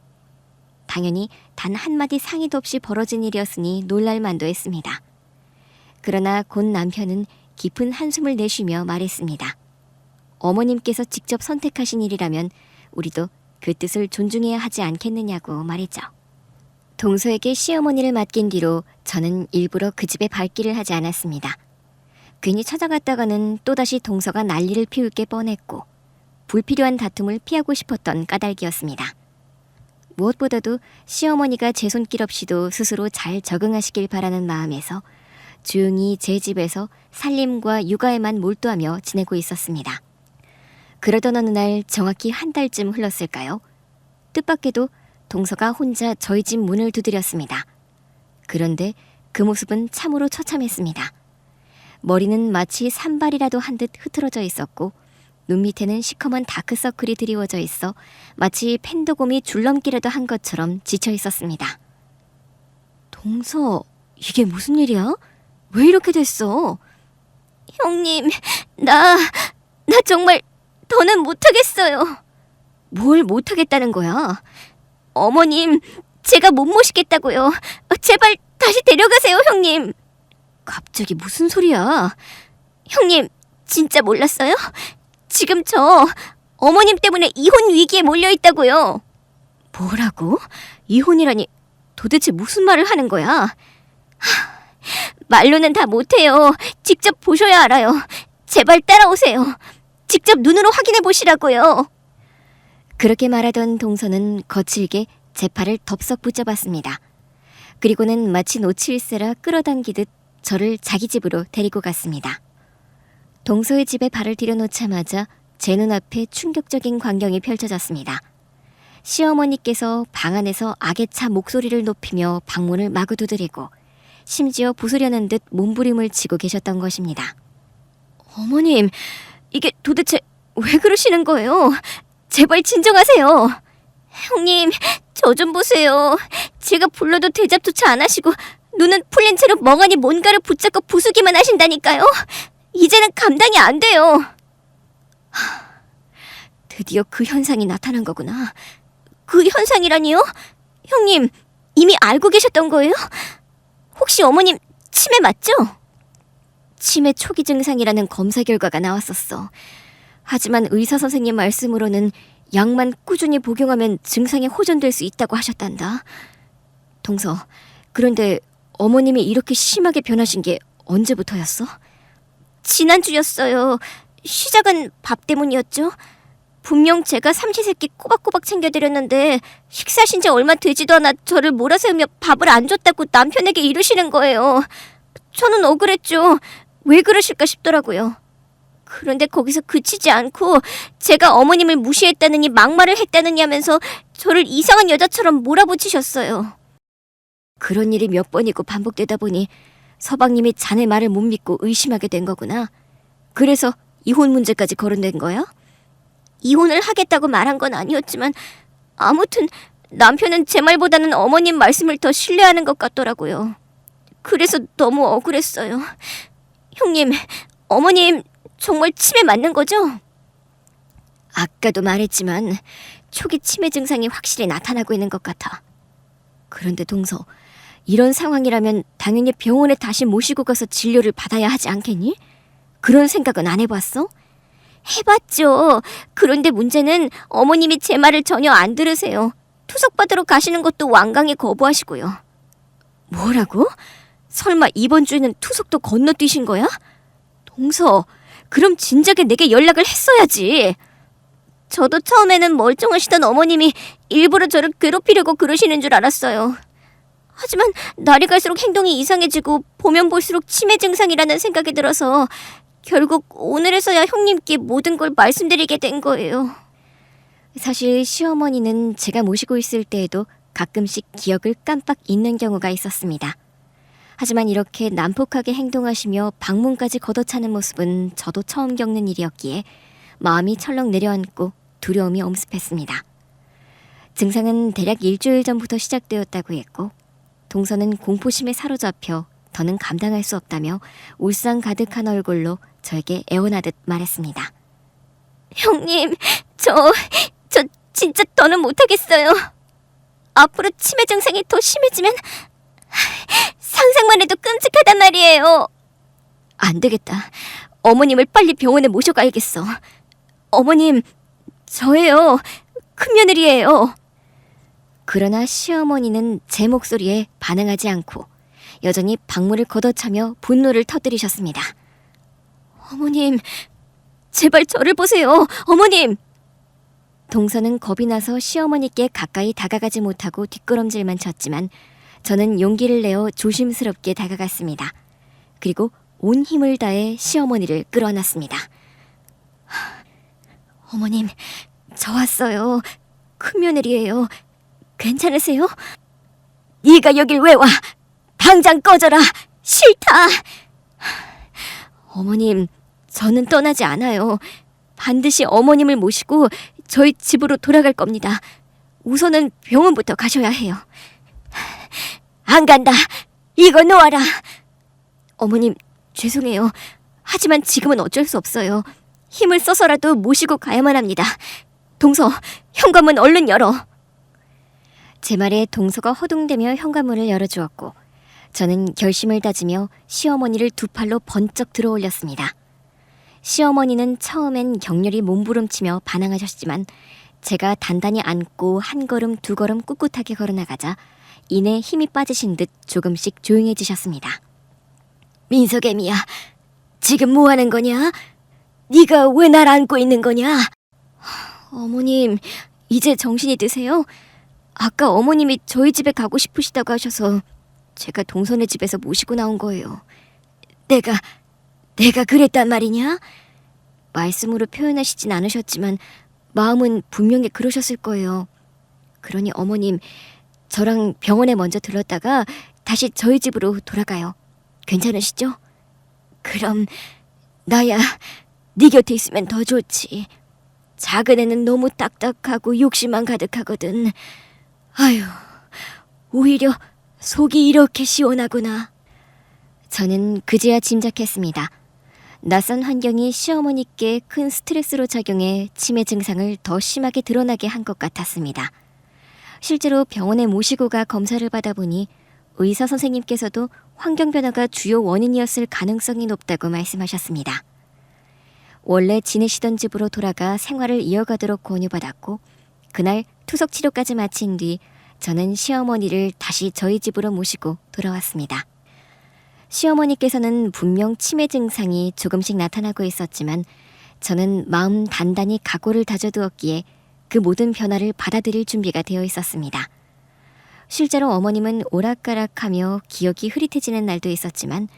당연히 단 한마디 상의도 없이 벌어진 일이었으니 놀랄만도 했습니다. 그러나 곧 남편은 깊은 한숨을 내쉬며 말했습니다. 어머님께서 직접 선택하신 일이라면 우리도 그 뜻을 존중해야 하지 않겠느냐고 말했죠. 동서에게 시어머니를 맡긴 뒤로 저는 일부러 그 집에 발길을 하지 않았습니다. 괜히 찾아갔다가는 또다시 동서가 난리를 피울 게 뻔했고 불필요한 다툼을 피하고 싶었던 까닭이었습니다. 무엇보다도 시어머니가 제 손길 없이도 스스로 잘 적응하시길 바라는 마음에서 조용히 제 집에서 살림과 육아에만 몰두하며 지내고 있었습니다. 그러던 어느 날 정확히 한 달쯤 흘렀을까요? 뜻밖에도 동서가 혼자 저희 집 문을 두드렸습니다. 그런데 그 모습은 참으로 처참했습니다. 머리는 마치 산발이라도 한 듯 흐트러져 있었고 눈 밑에는 시커먼 다크서클이 드리워져 있어 마치 펜도곰이 줄넘기라도 한 것처럼 지쳐 있었습니다. 동서, 이게 무슨 일이야? 왜 이렇게 됐어? 형님, 나 정말 더는 못하겠어요. 뭘 못하겠다는 거야? 어머님, 제가 못 모시겠다고요. 제발 다시 데려가세요, 형님. 갑자기 무슨 소리야? 형님, 진짜 몰랐어요? 지금 저 어머님 때문에 이혼 위기에 몰려 있다고요. 뭐라고? 이혼이라니 도대체 무슨 말을 하는 거야? 말로는 다 못해요. 직접 보셔야 알아요. 제발 따라오세요. 직접 눈으로 확인해 보시라고요. 그렇게 말하던 동서는 거칠게 제 팔을 덥석 붙잡았습니다. 그리고는 마치 놓칠세라 끌어당기듯 저를 자기 집으로 데리고 갔습니다. 동서의 집에 발을 들여놓자마자 제 눈앞에 충격적인 광경이 펼쳐졌습니다. 시어머니께서 방 안에서 악에 차 목소리를 높이며 방문을 마구 두드리고 심지어 부수려는 듯 몸부림을 치고 계셨던 것입니다. 어머님, 이게 도대체 왜 그러시는 거예요? 제발 진정하세요. 형님, 저 좀 보세요. 제가 불러도 대답조차 안 하시고 눈은 풀린 채로 멍하니 뭔가를 붙잡고 부수기만 하신다니까요. 이제는 감당이 안 돼요. 드디어 그 현상이 나타난 거구나. 그 현상이라니요? 형님, 이미 알고 계셨던 거예요? 혹시 어머님 치매 맞죠? 치매 초기 증상이라는 검사 결과가 나왔었어. 하지만 의사 선생님 말씀으로는 약만 꾸준히 복용하면 증상이 호전될 수 있다고 하셨단다. 동서, 그런데 어머님이 이렇게 심하게 변하신 게 언제부터였어? 지난주였어요. 시작은 밥 때문이었죠. 분명 제가 삼시세끼 꼬박꼬박 챙겨드렸는데 식사하신 지 얼마 되지도 않아 저를 몰아세우며 밥을 안 줬다고 남편에게 이르시는 거예요. 저는 억울했죠. 왜 그러실까 싶더라고요. 그런데 거기서 그치지 않고 제가 어머님을 무시했다느니 막말을 했다느니 하면서 저를 이상한 여자처럼 몰아붙이셨어요. 그런 일이 몇 번이고 반복되다 보니 서방님이 자네 말을 못 믿고 의심하게 된 거구나. 그래서 이혼 문제까지 거론된 거야? 이혼을 하겠다고 말한 건 아니었지만 아무튼 남편은 제 말보다는 어머님 말씀을 더 신뢰하는 것 같더라고요. 그래서 너무 억울했어요. 형님, 어머님 정말 치매 맞는 거죠? 아까도 말했지만 초기 치매 증상이 확실히 나타나고 있는 것 같아. 그런데 동서, 이런 상황이라면 당연히 병원에 다시 모시고 가서 진료를 받아야 하지 않겠니? 그런 생각은 안 해봤어? 해봤죠. 그런데 문제는 어머님이 제 말을 전혀 안 들으세요. 투석받으러 가시는 것도 완강히 거부하시고요. 뭐라고? 설마 이번 주에는 투석도 건너뛰신 거야? 동서, 그럼 진작에 내게 연락을 했어야지. 저도 처음에는 멀쩡하시던 어머님이 일부러 저를 괴롭히려고 그러시는 줄 알았어요. 하지만 날이 갈수록 행동이 이상해지고 보면 볼수록 치매 증상이라는 생각이 들어서 결국 오늘에서야 형님께 모든 걸 말씀드리게 된 거예요. 사실 시어머니는 제가 모시고 있을 때에도 가끔씩 기억을 깜빡 잊는 경우가 있었습니다. 하지만 이렇게 난폭하게 행동하시며 방문까지 걷어차는 모습은 저도 처음 겪는 일이었기에 마음이 철렁 내려앉고 두려움이 엄습했습니다. 증상은 대략 일주일 전부터 시작되었다고 했고 동서는 공포심에 사로잡혀 더는 감당할 수 없다며 울상 가득한 얼굴로 저에게 애원하듯 말했습니다. 형님, 저 진짜 더는 못하겠어요. 앞으로 치매 증상이 더 심해지면 상상만 해도 끔찍하단 말이에요. 안 되겠다. 어머님을 빨리 병원에 모셔가야겠어. 어머님, 저예요. 큰며느리예요. 그러나 시어머니는 제 목소리에 반응하지 않고 여전히 방문을 걷어차며 분노를 터뜨리셨습니다. 어머님, 제발 저를 보세요. 어머님! 동서는 겁이 나서 시어머니께 가까이 다가가지 못하고 뒷걸음질만 쳤지만 저는 용기를 내어 조심스럽게 다가갔습니다. 그리고 온 힘을 다해 시어머니를 끌어안았습니다. 어머님, 저 왔어요. 큰며느리예요. 괜찮으세요? 네가 여길 왜 와? 당장 꺼져라. 싫다. 어머님, 저는 떠나지 않아요. 반드시 어머님을 모시고 저희 집으로 돌아갈 겁니다. 우선은 병원부터 가셔야 해요. 안 간다. 이거 놓아라. 어머님, 죄송해요. 하지만 지금은 어쩔 수 없어요. 힘을 써서라도 모시고 가야만 합니다. 동서, 현관문 얼른 열어. 제 말에 동서가 허둥대며 현관문을 열어주었고 저는 결심을 다지며 시어머니를 두 팔로 번쩍 들어올렸습니다. 시어머니는 처음엔 격렬히 몸부림치며 반항하셨지만 제가 단단히 안고 한 걸음 두 걸음 꿋꿋하게 걸어나가자 이내 힘이 빠지신 듯 조금씩 조용해지셨습니다. 민석애미야, 지금 뭐 하는 거냐? 네가 왜 날 안고 있는 거냐? 어머님, 이제 정신이 드세요? 아까 어머님이 저희 집에 가고 싶으시다고 하셔서 제가 동선의 집에서 모시고 나온 거예요. 내가 그랬단 말이냐? 말씀으로 표현하시진 않으셨지만 마음은 분명히 그러셨을 거예요. 그러니 어머님, 저랑 병원에 먼저 들렀다가 다시 저희 집으로 돌아가요. 괜찮으시죠? 그럼 나야 네 곁에 있으면 더 좋지. 작은 애는 너무 딱딱하고 욕심만 가득하거든. 아휴, 오히려 속이 이렇게 시원하구나. 저는 그제야 짐작했습니다. 낯선 환경이 시어머니께 큰 스트레스로 작용해 치매 증상을 더 심하게 드러나게 한 것 같았습니다. 실제로 병원에 모시고 가 검사를 받아보니 의사 선생님께서도 환경 변화가 주요 원인이었을 가능성이 높다고 말씀하셨습니다. 원래 지내시던 집으로 돌아가 생활을 이어가도록 권유받았고 그날 투석 치료까지 마친 뒤 저는 시어머니를 다시 저희 집으로 모시고 돌아왔습니다. 시어머니께서는 분명 치매 증상이 조금씩 나타나고 있었지만 저는 마음 단단히 각오를 다져두었기에 그 모든 변화를 받아들일 준비가 되어 있었습니다. 실제로 어머님은 오락가락하며 기억이 흐릿해지는 날도 있었지만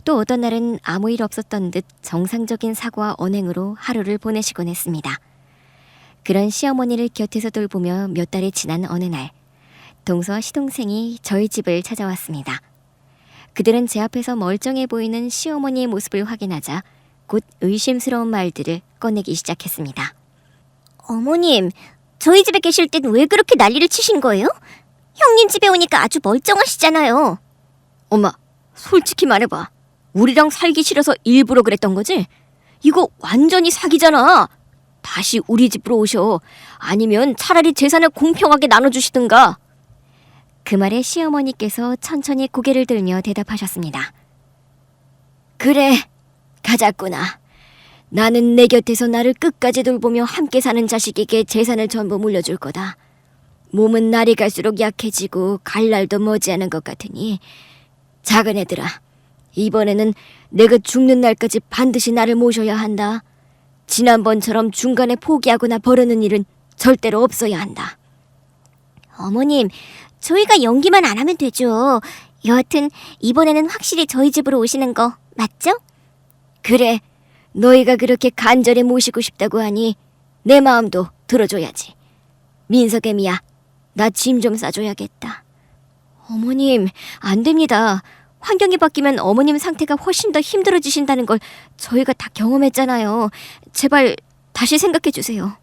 또 어떤 날은 아무 일 없었던 듯 정상적인 사고와 언행으로 하루를 보내시곤 했습니다. 그런 시어머니를 곁에서 돌보며 몇 달이 지난 어느 날 동서와 시동생이 저희 집을 찾아왔습니다. 그들은 제 앞에서 멀쩡해 보이는 시어머니의 모습을 확인하자 곧 의심스러운 말들을 꺼내기 시작했습니다. 어머님, 저희 집에 계실 땐 왜 그렇게 난리를 치신 거예요? 형님 집에 오니까 아주 멀쩡하시잖아요. 엄마, 솔직히 말해봐. 우리랑 살기 싫어서 일부러 그랬던 거지? 이거 완전히 사기잖아. 다시 우리 집으로 오셔. 아니면 차라리 재산을 공평하게 나눠주시든가. 그 말에 시어머니께서 천천히 고개를 들며 대답하셨습니다. 그래, 가자꾸나. 나는 내 곁에서 나를 끝까지 돌보며 함께 사는 자식에게 재산을 전부 물려줄 거다. 몸은 날이 갈수록 약해지고 갈 날도 머지않은 것 같으니 작은 애들아, 이번에는 내가 죽는 날까지 반드시 나를 모셔야 한다. 지난번처럼 중간에 포기하거나 버리는 일은 절대로 없어야 한다. 어머님, 저희가 연기만 안 하면 되죠. 여하튼 이번에는 확실히 저희 집으로 오시는 거 맞죠? 그래, 너희가 그렇게 간절히 모시고 싶다고 하니 내 마음도 들어줘야지. 민석애미야, 나 짐 좀 싸줘야겠다. 어머님, 안 됩니다. 환경이 바뀌면 어머님 상태가 훨씬 더 힘들어지신다는 걸 저희가 다 경험했잖아요. 제발 다시 생각해 주세요.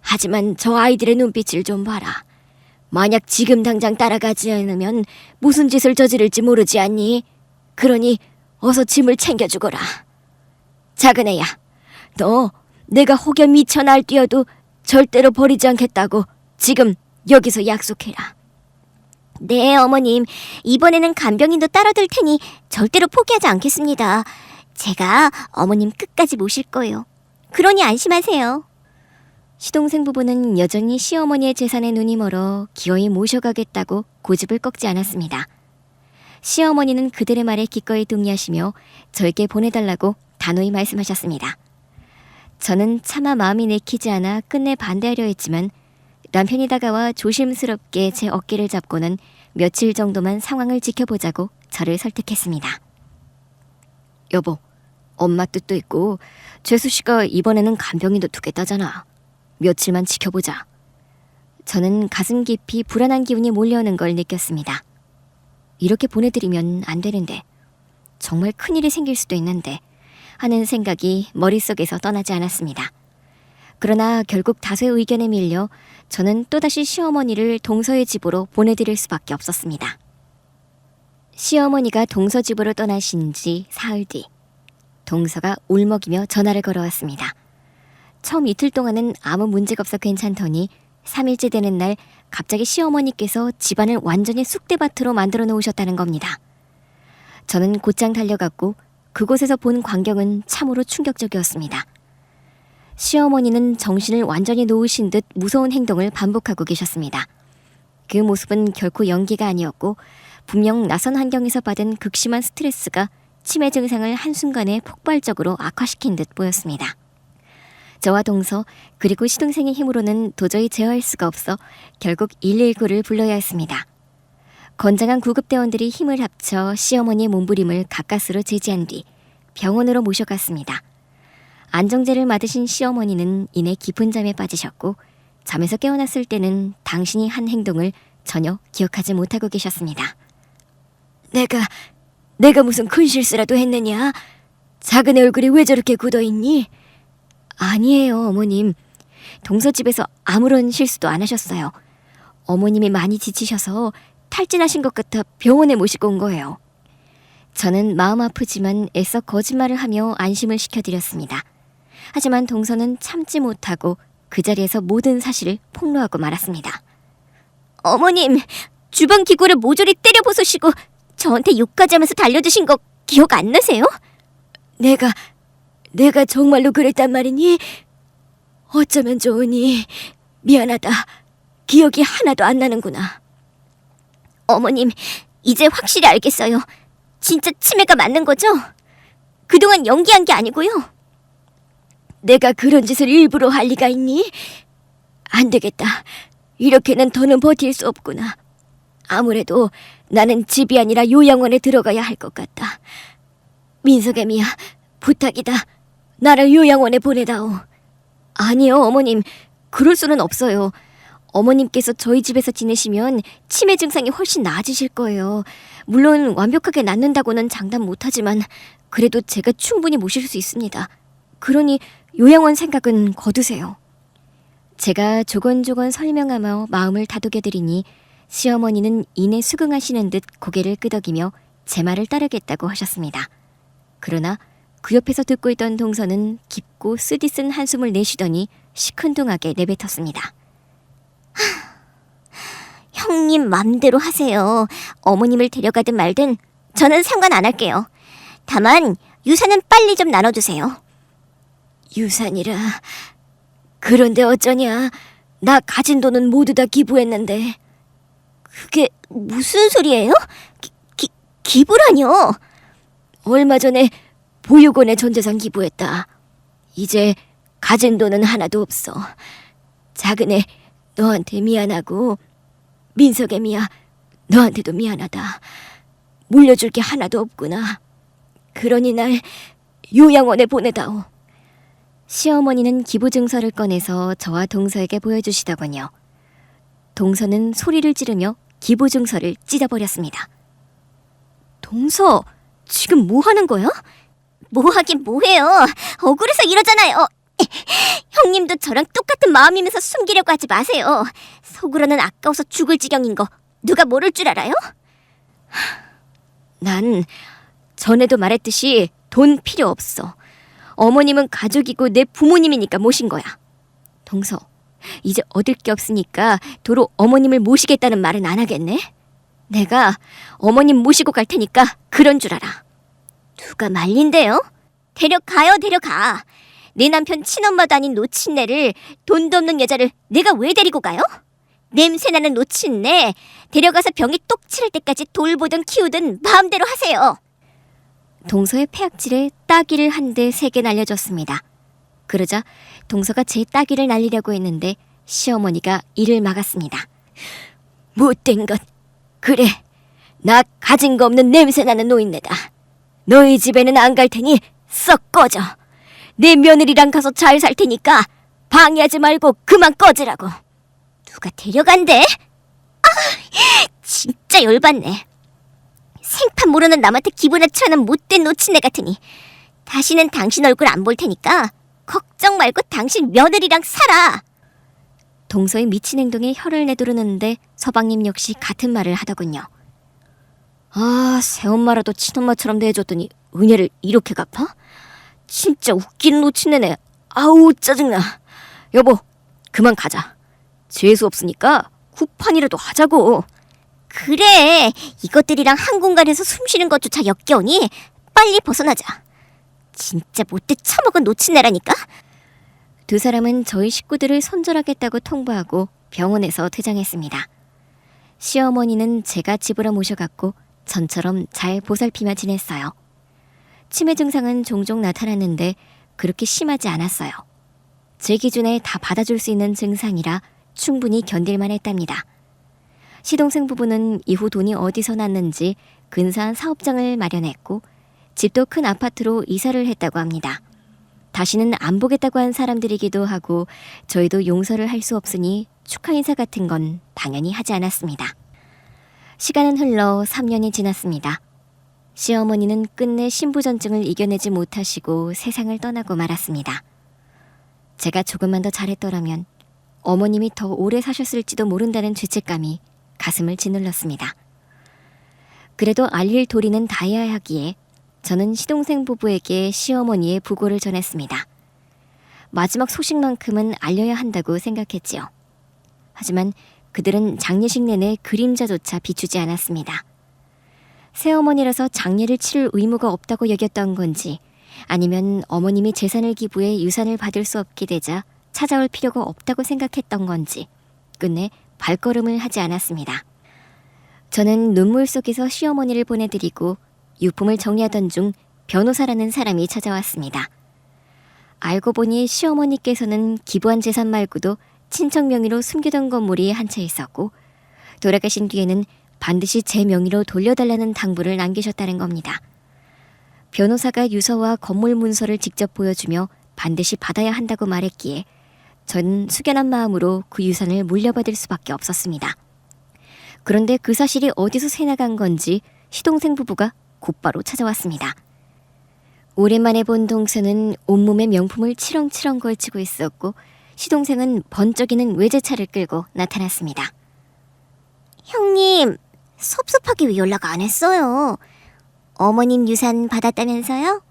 하지만 저 아이들의 눈빛을 좀 봐라. 만약 지금 당장 따라가지 않으면 무슨 짓을 저지를지 모르지 않니? 그러니 어서 짐을 챙겨주거라. 작은 애야, 너 내가 혹여 미쳐 날뛰어도 절대로 버리지 않겠다고 지금 여기서 약속해라. 네, 어머님. 이번에는 간병인도 따라들 테니 절대로 포기하지 않겠습니다. 제가 어머님 끝까지 모실 거예요. 그러니 안심하세요. 시동생 부부는 여전히 시어머니의 재산에 눈이 멀어 기어이 모셔가겠다고 고집을 꺾지 않았습니다. 시어머니는 그들의 말에 기꺼이 동의하시며 저에게 보내달라고 단호히 말씀하셨습니다. 저는 차마 마음이 내키지 않아 끝내 반대하려 했지만 남편이 다가와 조심스럽게 제 어깨를 잡고는 며칠 정도만 상황을 지켜보자고 저를 설득했습니다. 여보, 엄마 뜻도 있고 죄수 씨가 이번에는 간병인도 두겠다잖아. 며칠만 지켜보자. 저는 가슴 깊이 불안한 기운이 몰려오는 걸 느꼈습니다. 이렇게 보내드리면 안 되는데, 정말 큰일이 생길 수도 있는데 하는 생각이 머릿속에서 떠나지 않았습니다. 그러나 결국 다수의 의견에 밀려 저는 또다시 시어머니를 동서의 집으로 보내드릴 수밖에 없었습니다. 시어머니가 동서 집으로 떠나신 지 사흘 뒤, 동서가 울먹이며 전화를 걸어왔습니다. 처음 이틀 동안은 아무 문제가 없어 괜찮더니 3일째 되는 날 갑자기 시어머니께서 집안을 완전히 쑥대밭으로 만들어 놓으셨다는 겁니다. 저는 곧장 달려갔고 그곳에서 본 광경은 참으로 충격적이었습니다. 시어머니는 정신을 완전히 놓으신 듯 무서운 행동을 반복하고 계셨습니다. 그 모습은 결코 연기가 아니었고 분명 낯선 환경에서 받은 극심한 스트레스가 치매 증상을 한순간에 폭발적으로 악화시킨 듯 보였습니다. 저와 동서 그리고 시동생의 힘으로는 도저히 제어할 수가 없어 결국 119를 불러야 했습니다. 건장한 구급대원들이 힘을 합쳐 시어머니의 몸부림을 가까스로 제지한 뒤 병원으로 모셔갔습니다. 안정제를 맞으신 시어머니는 이내 깊은 잠에 빠지셨고 잠에서 깨어났을 때는 당신이 한 행동을 전혀 기억하지 못하고 계셨습니다. 내가 무슨 큰 실수라도 했느냐? 작은 애 얼굴이 왜 저렇게 굳어있니? 아니에요, 어머님. 동서집에서 아무런 실수도 안 하셨어요. 어머님이 많이 지치셔서 탈진하신 것 같아 병원에 모시고 온 거예요. 저는 마음 아프지만 애써 거짓말을 하며 안심을 시켜드렸습니다. 하지만 동서는 참지 못하고 그 자리에서 모든 사실을 폭로하고 말았습니다. 어머님, 주방 기구를 모조리 때려 부수시고 저한테 욕까지 하면서 달려드신 거 기억 안 나세요? 내가 정말로 그랬단 말이니? 어쩌면 좋으니. 미안하다. 기억이 하나도 안 나는구나. 어머님, 이제 확실히 알겠어요. 진짜 치매가 맞는 거죠? 그동안 연기한 게 아니고요. 내가 그런 짓을 일부러 할 리가 있니? 안 되겠다. 이렇게는 더는 버틸 수 없구나. 아무래도 나는 집이 아니라 요양원에 들어가야 할 것 같다. 민석애미야, 부탁이다. 나를 요양원에 보내다오. 아니요, 어머님. 그럴 수는 없어요. 어머님께서 저희 집에서 지내시면 치매 증상이 훨씬 나아지실 거예요. 물론 완벽하게 낫는다고는 장담 못하지만 그래도 제가 충분히 모실 수 있습니다. 그러니 요양원 생각은 거두세요. 제가 조곤조곤 설명하며 마음을 다독여드리니 시어머니는 이내 수긍하시는 듯 고개를 끄덕이며 제 말을 따르겠다고 하셨습니다. 그러나 그 옆에서 듣고 있던 동서는 깊고 쓰디쓴 한숨을 내쉬더니 시큰둥하게 내뱉었습니다. 형님 맘대로 하세요. 어머님을 데려가든 말든 저는 상관 안 할게요. 다만 유산은 빨리 좀 나눠주세요. 유산이라. 그런데 어쩌냐. 나 가진 돈은 모두 다 기부했는데. 그게 무슨 소리예요? 기부라뇨? 얼마 전에 보육원에 전 재산 기부했다. 이제 가진 돈은 하나도 없어. 작은애, 너한테 미안하고 민석애미야, 너한테도 미안하다. 물려줄 게 하나도 없구나. 그러니 날 요양원에 보내다오. 시어머니는 기부증서를 꺼내서 저와 동서에게 보여주시더군요. 동서는 소리를 지르며 기부증서를 찢어버렸습니다. 동서, 지금 뭐 하는 거야? 뭐 하긴 뭐해요. 억울해서 이러잖아요. 형님도 저랑 똑같은 마음이면서 숨기려고 하지 마세요. 속으로는 아까워서 죽을 지경인 거 누가 모를 줄 알아요? 난 전에도 말했듯이 돈 필요 없어. 어머님은 가족이고 내 부모님이니까 모신 거야. 동서, 이제 얻을 게 없으니까 도로 어머님을 모시겠다는 말은 안 하겠네? 내가 어머님 모시고 갈 테니까 그런 줄 알아. 누가 말린대요? 데려가요, 데려가. 내 남편 친엄마도 아닌 노친네를, 돈도 없는 여자를 내가 왜 데리고 가요? 냄새나는 노친네, 데려가서 병이 똑 치를 때까지 돌보든 키우든 마음대로 하세요. 동서의 폐악질에 따귀를 한 대 3개 날려줬습니다. 그러자 동서가 제 따귀를 날리려고 했는데 시어머니가 이를 막았습니다. 못된 것. 그래, 나 가진 거 없는 냄새나는 노인네다. 너희 집에는 안 갈 테니 썩 꺼져. 내 며느리랑 가서 잘 살 테니까 방해하지 말고 그만 꺼지라고. 누가 데려간대? 진짜 열받네. 생판 모르는 남한테 기분 나치하는 못된 노친네 같으니 다시는 당신 얼굴 안 볼 테니까 걱정 말고 당신 며느리랑 살아. 동서의 미친 행동에 혀를 내두르는데 서방님 역시 같은 말을 하더군요. 아, 새엄마라도 친엄마처럼 대해줬더니 은혜를 이렇게 갚아? 진짜 웃기는 노친네네. 아우, 짜증나. 여보, 그만 가자. 재수 없으니까 구판이라도 하자고. 그래, 이것들이랑 한 공간에서 숨 쉬는 것조차 역겨우니 빨리 벗어나자. 진짜 못돼 처먹은 노친네라니까. 두 사람은 저희 식구들을 손절하겠다고 통보하고 병원에서 퇴장했습니다. 시어머니는 제가 집으로 모셔갔고 전처럼 잘 보살피며 지냈어요. 치매 증상은 종종 나타났는데 그렇게 심하지 않았어요. 제 기준에 다 받아줄 수 있는 증상이라 충분히 견딜만 했답니다. 시동생 부부는 이후 돈이 어디서 났는지 근사한 사업장을 마련했고 집도 큰 아파트로 이사를 했다고 합니다. 다시는 안 보겠다고 한 사람들이기도 하고 저희도 용서를 할 수 없으니 축하 인사 같은 건 당연히 하지 않았습니다. 시간은 흘러 3년이 지났습니다. 시어머니는 끝내 신부전증을 이겨내지 못하시고 세상을 떠나고 말았습니다. 제가 조금만 더 잘했더라면 어머님이 더 오래 사셨을지도 모른다는 죄책감이 가슴을 짓눌렀습니다. 그래도 알릴 도리는 다해야 하기에 저는 시동생 부부에게 시어머니의 부고를 전했습니다. 마지막 소식만큼은 알려야 한다고 생각했지요. 하지만 그들은 장례식 내내 그림자조차 비추지 않았습니다. 새어머니라서 장례를 치를 의무가 없다고 여겼던 건지 아니면 어머님이 재산을 기부해 유산을 받을 수 없게 되자 찾아올 필요가 없다고 생각했던 건지 끝내 발걸음을 하지 않았습니다. 저는 눈물 속에서 시어머니를 보내드리고 유품을 정리하던 중 변호사라는 사람이 찾아왔습니다. 알고 보니 시어머니께서는 기부한 재산 말고도 친척 명의로 숨겨둔 건물이 한 채 있었고 돌아가신 뒤에는 반드시 제 명의로 돌려달라는 당부를 남기셨다는 겁니다. 변호사가 유서와 건물 문서를 직접 보여주며 반드시 받아야 한다고 말했기에 저는 숙연한 마음으로 그 유산을 물려받을 수밖에 없었습니다. 그런데 그 사실이 어디서 새나간 건지 시동생 부부가 곧바로 찾아왔습니다. 오랜만에 본 동서는 온몸에 명품을 치렁치렁 걸치고 있었고 시동생은 번쩍이는 외제차를 끌고 나타났습니다. 형님, 섭섭하게 왜 연락 안 했어요? 어머님 유산 받았다면서요?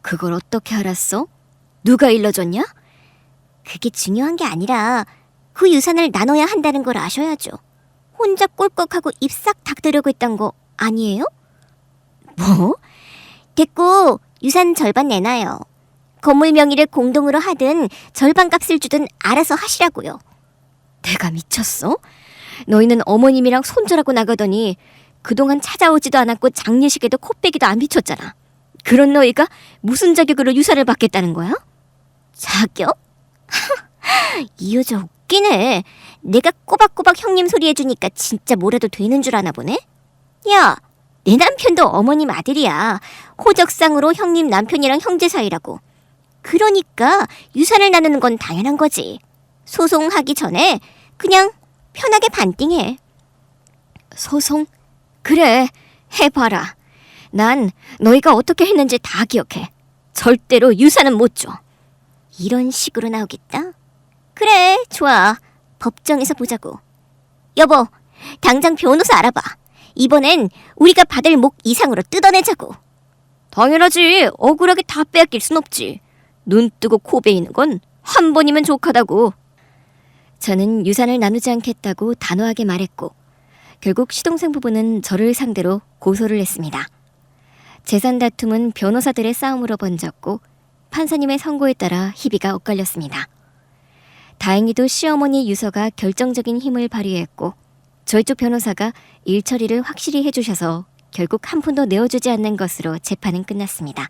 그걸 어떻게 알았어? 누가 일러줬냐? 그게 중요한 게 아니라 그 유산을 나눠야 한다는 걸 아셔야죠. 혼자 꼴꺽하고 입 싹 닥들려고 했던 거 아니에요? 뭐? 됐고 유산 절반 내놔요. 건물 명의를 공동으로 하든 절반 값을 주든 알아서 하시라고요. 내가 미쳤어? 너희는 어머님이랑 손절하고 나가더니 그동안 찾아오지도 않았고 장례식에도 코빼기도 안 비췄잖아. 그런 너희가 무슨 자격으로 유산을 받겠다는 거야? 자격? 이 여자 웃기네. 내가 꼬박꼬박 형님 소리 해주니까 진짜 뭐라도 되는 줄 아나 보네? 야, 내 남편도 어머님 아들이야. 호적상으로 형님 남편이랑 형제 사이라고. 그러니까 유산을 나누는 건 당연한 거지. 소송하기 전에 그냥 편하게 반띵해. 소송? 그래, 해봐라. 난 너희가 어떻게 했는지 다 기억해. 절대로 유산은 못 줘. 이런 식으로 나오겠다? 그래, 좋아. 법정에서 보자고. 여보, 당장 변호사 알아봐. 이번엔 우리가 받을 목 이상으로 뜯어내자고. 당연하지. 억울하게 다 빼앗길 순 없지. 눈 뜨고 코 베이는 건 한 번이면 족하다고. 저는 유산을 나누지 않겠다고 단호하게 말했고 결국 시동생 부부는 저를 상대로 고소를 했습니다. 재산 다툼은 변호사들의 싸움으로 번졌고 판사님의 선고에 따라 희비가 엇갈렸습니다. 다행히도 시어머니 유서가 결정적인 힘을 발휘했고 저희 쪽 변호사가 일 처리를 확실히 해주셔서 결국 한 푼도 내어주지 않는 것으로 재판은 끝났습니다.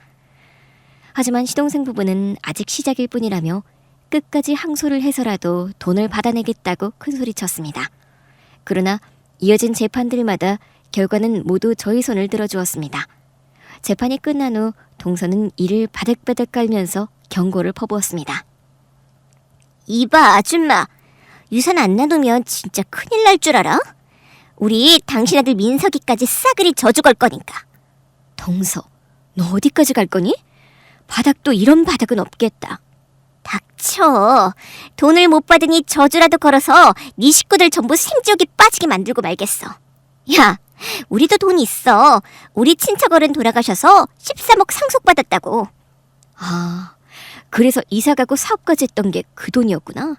하지만 시동생 부부는 아직 시작일 뿐이라며 끝까지 항소를 해서라도 돈을 받아내겠다고 큰소리쳤습니다. 그러나 이어진 재판들마다 결과는 모두 저희 손을 들어주었습니다. 재판이 끝난 후 동서는 이를 바득바득 깔면서 경고를 퍼부었습니다. 이봐, 아줌마. 유산 안 나누면 진짜 큰일 날 줄 알아? 우리 당신 아들 민석이까지 싸그리 저주 걸 거니까. 동서, 너 어디까지 갈 거니? 바닥도 이런 바닥은 없겠다. 닥쳐. 돈을 못 받으니 저주라도 걸어서 네 식구들 전부 생지옥에 빠지게 만들고 말겠어. 야, 우리도 돈 있어. 우리 친척 어른 돌아가셔서 13억 상속받았다고. 아, 그래서 이사가고 사업까지 했던 게 그 돈이었구나.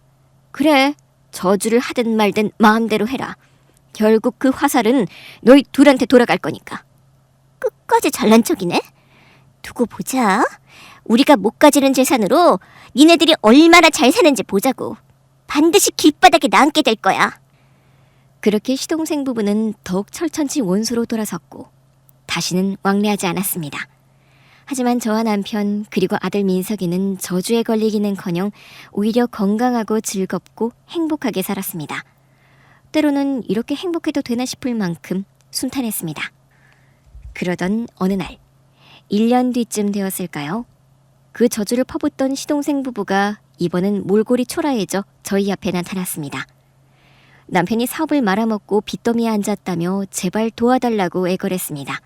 그래, 저주를 하든 말든 마음대로 해라. 결국 그 화살은 너희 둘한테 돌아갈 거니까. 끝까지 잘난 척이네? 두고 보자. 우리가 못 가지는 재산으로 니네들이 얼마나 잘 사는지 보자고. 반드시 길바닥에 남게 될 거야. 그렇게 시동생 부부는 더욱 철천지 원수로 돌아섰고 다시는 왕래하지 않았습니다. 하지만 저와 남편 그리고 아들 민석이는 저주에 걸리기는커녕 오히려 건강하고 즐겁고 행복하게 살았습니다. 때로는 이렇게 행복해도 되나 싶을 만큼 순탄했습니다. 그러던 어느 날 1년 뒤쯤 되었을까요? 그 저주를 퍼붓던 시동생 부부가 이번은 몰골이 초라해져 저희 앞에 나타났습니다. 남편이 사업을 말아먹고 빚더미에 앉았다며 제발 도와달라고 애걸했습니다.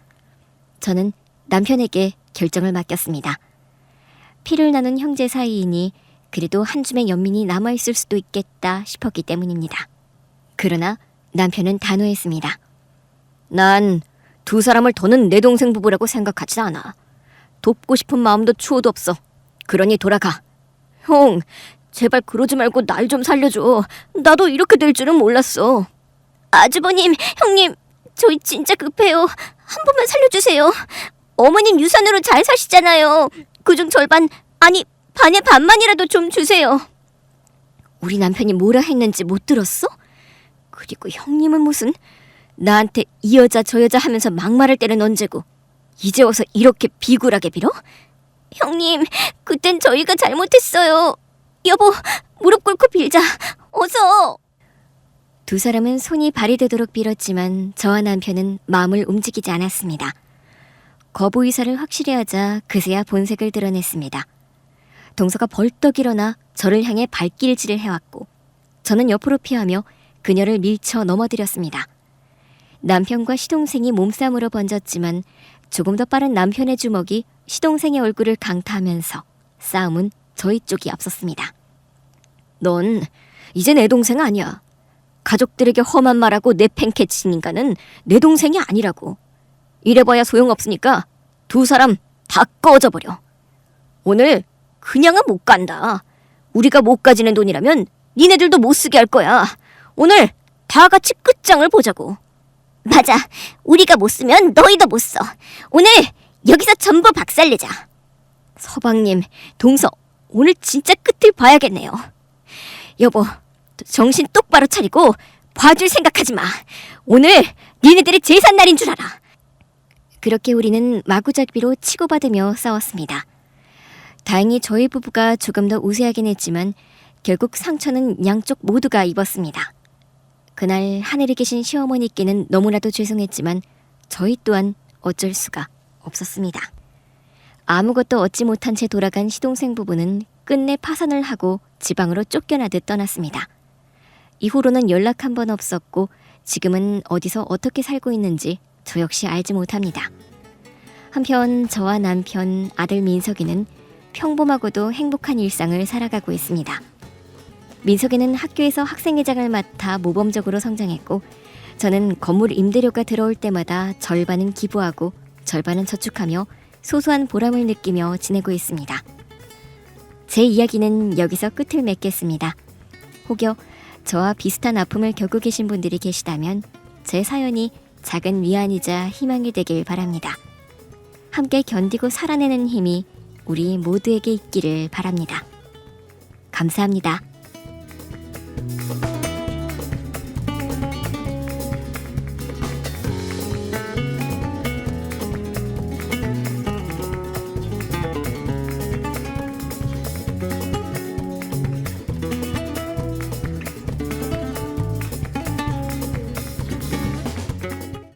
저는 남편에게 결정을 맡겼습니다. 피를 나눈 형제 사이이니 그래도 한 줌의 연민이 남아있을 수도 있겠다 싶었기 때문입니다. 그러나 남편은 단호했습니다. 난 두 사람을 더는 내 동생 부부라고 생각하지 않아. 돕고 싶은 마음도 추호도 없어. 그러니 돌아가. 형, 제발 그러지 말고 날 좀 살려줘. 나도 이렇게 될 줄은 몰랐어. 아주버님, 형님, 저희 진짜 급해요. 한 번만 살려주세요. 어머님 유산으로 잘 사시잖아요. 그중 절반, 아니 반의 반만이라도 좀 주세요. 우리 남편이 뭐라 했는지 못 들었어? 그리고 형님은 무슨 나한테 이 여자 저 여자 하면서 막말할 때는 언제고 이제 와서 이렇게 비굴하게 빌어? 형님, 그땐 저희가 잘못했어요. 여보, 무릎 꿇고 빌자. 어서. 두 사람은 손이 발이 되도록 빌었지만 저와 남편은 마음을 움직이지 않았습니다. 거부 의사를 확실히 하자 그새야 본색을 드러냈습니다. 동서가 벌떡 일어나 저를 향해 발길질을 해왔고 저는 옆으로 피하며 그녀를 밀쳐 넘어뜨렸습니다. 남편과 시동생이 몸싸움으로 번졌지만 조금 더 빠른 남편의 주먹이 시동생의 얼굴을 강타하면서 싸움은 저희 쪽이 앞섰습니다. 넌 이제 내 동생 아니야. 가족들에게 험한 말하고 내팽개친 인간은 내 동생이 아니라고. 이래봐야 소용없으니까 두 사람 다 꺼져버려. 오늘 그냥은 못 간다. 우리가 못 가지는 돈이라면 니네들도 못 쓰게 할 거야. 오늘 다 같이 끝장을 보자고. 맞아. 우리가 못 쓰면 너희도 못 써. 오늘 여기서 전부 박살내자. 서방님, 동서, 오늘 진짜 끝을 봐야겠네요. 여보, 정신 똑바로 차리고 봐줄 생각하지 마. 오늘 니네들의 제삿날인 줄 알아. 그렇게 우리는 마구잡이로 치고받으며 싸웠습니다. 다행히 저희 부부가 조금 더 우세하긴 했지만 결국 상처는 양쪽 모두가 입었습니다. 그날 하늘에 계신 시어머니께는 너무나도 죄송했지만 저희 또한 어쩔 수가 없었습니다. 아무것도 얻지 못한 채 돌아간 시동생 부부는 끝내 파산을 하고 지방으로 쫓겨나듯 떠났습니다. 이후로는 연락 한 번 없었고 지금은 어디서 어떻게 살고 있는지 저 역시 알지 못합니다. 한편 저와 남편, 아들 민석이는 평범하고도 행복한 일상을 살아가고 있습니다. 민석이는 학교에서 학생회장을 맡아 모범적으로 성장했고 저는 건물 임대료가 들어올 때마다 절반은 기부하고 절반은 저축하며 소소한 보람을 느끼며 지내고 있습니다. 제 이야기는 여기서 끝을 맺겠습니다. 혹여 저와 비슷한 아픔을 겪고 계신 분들이 계시다면 제 사연이 작은 위안이자 희망이 되길 바랍니다. 함께 견디고 살아내는 힘이 우리 모두에게 있기를 바랍니다. 감사합니다.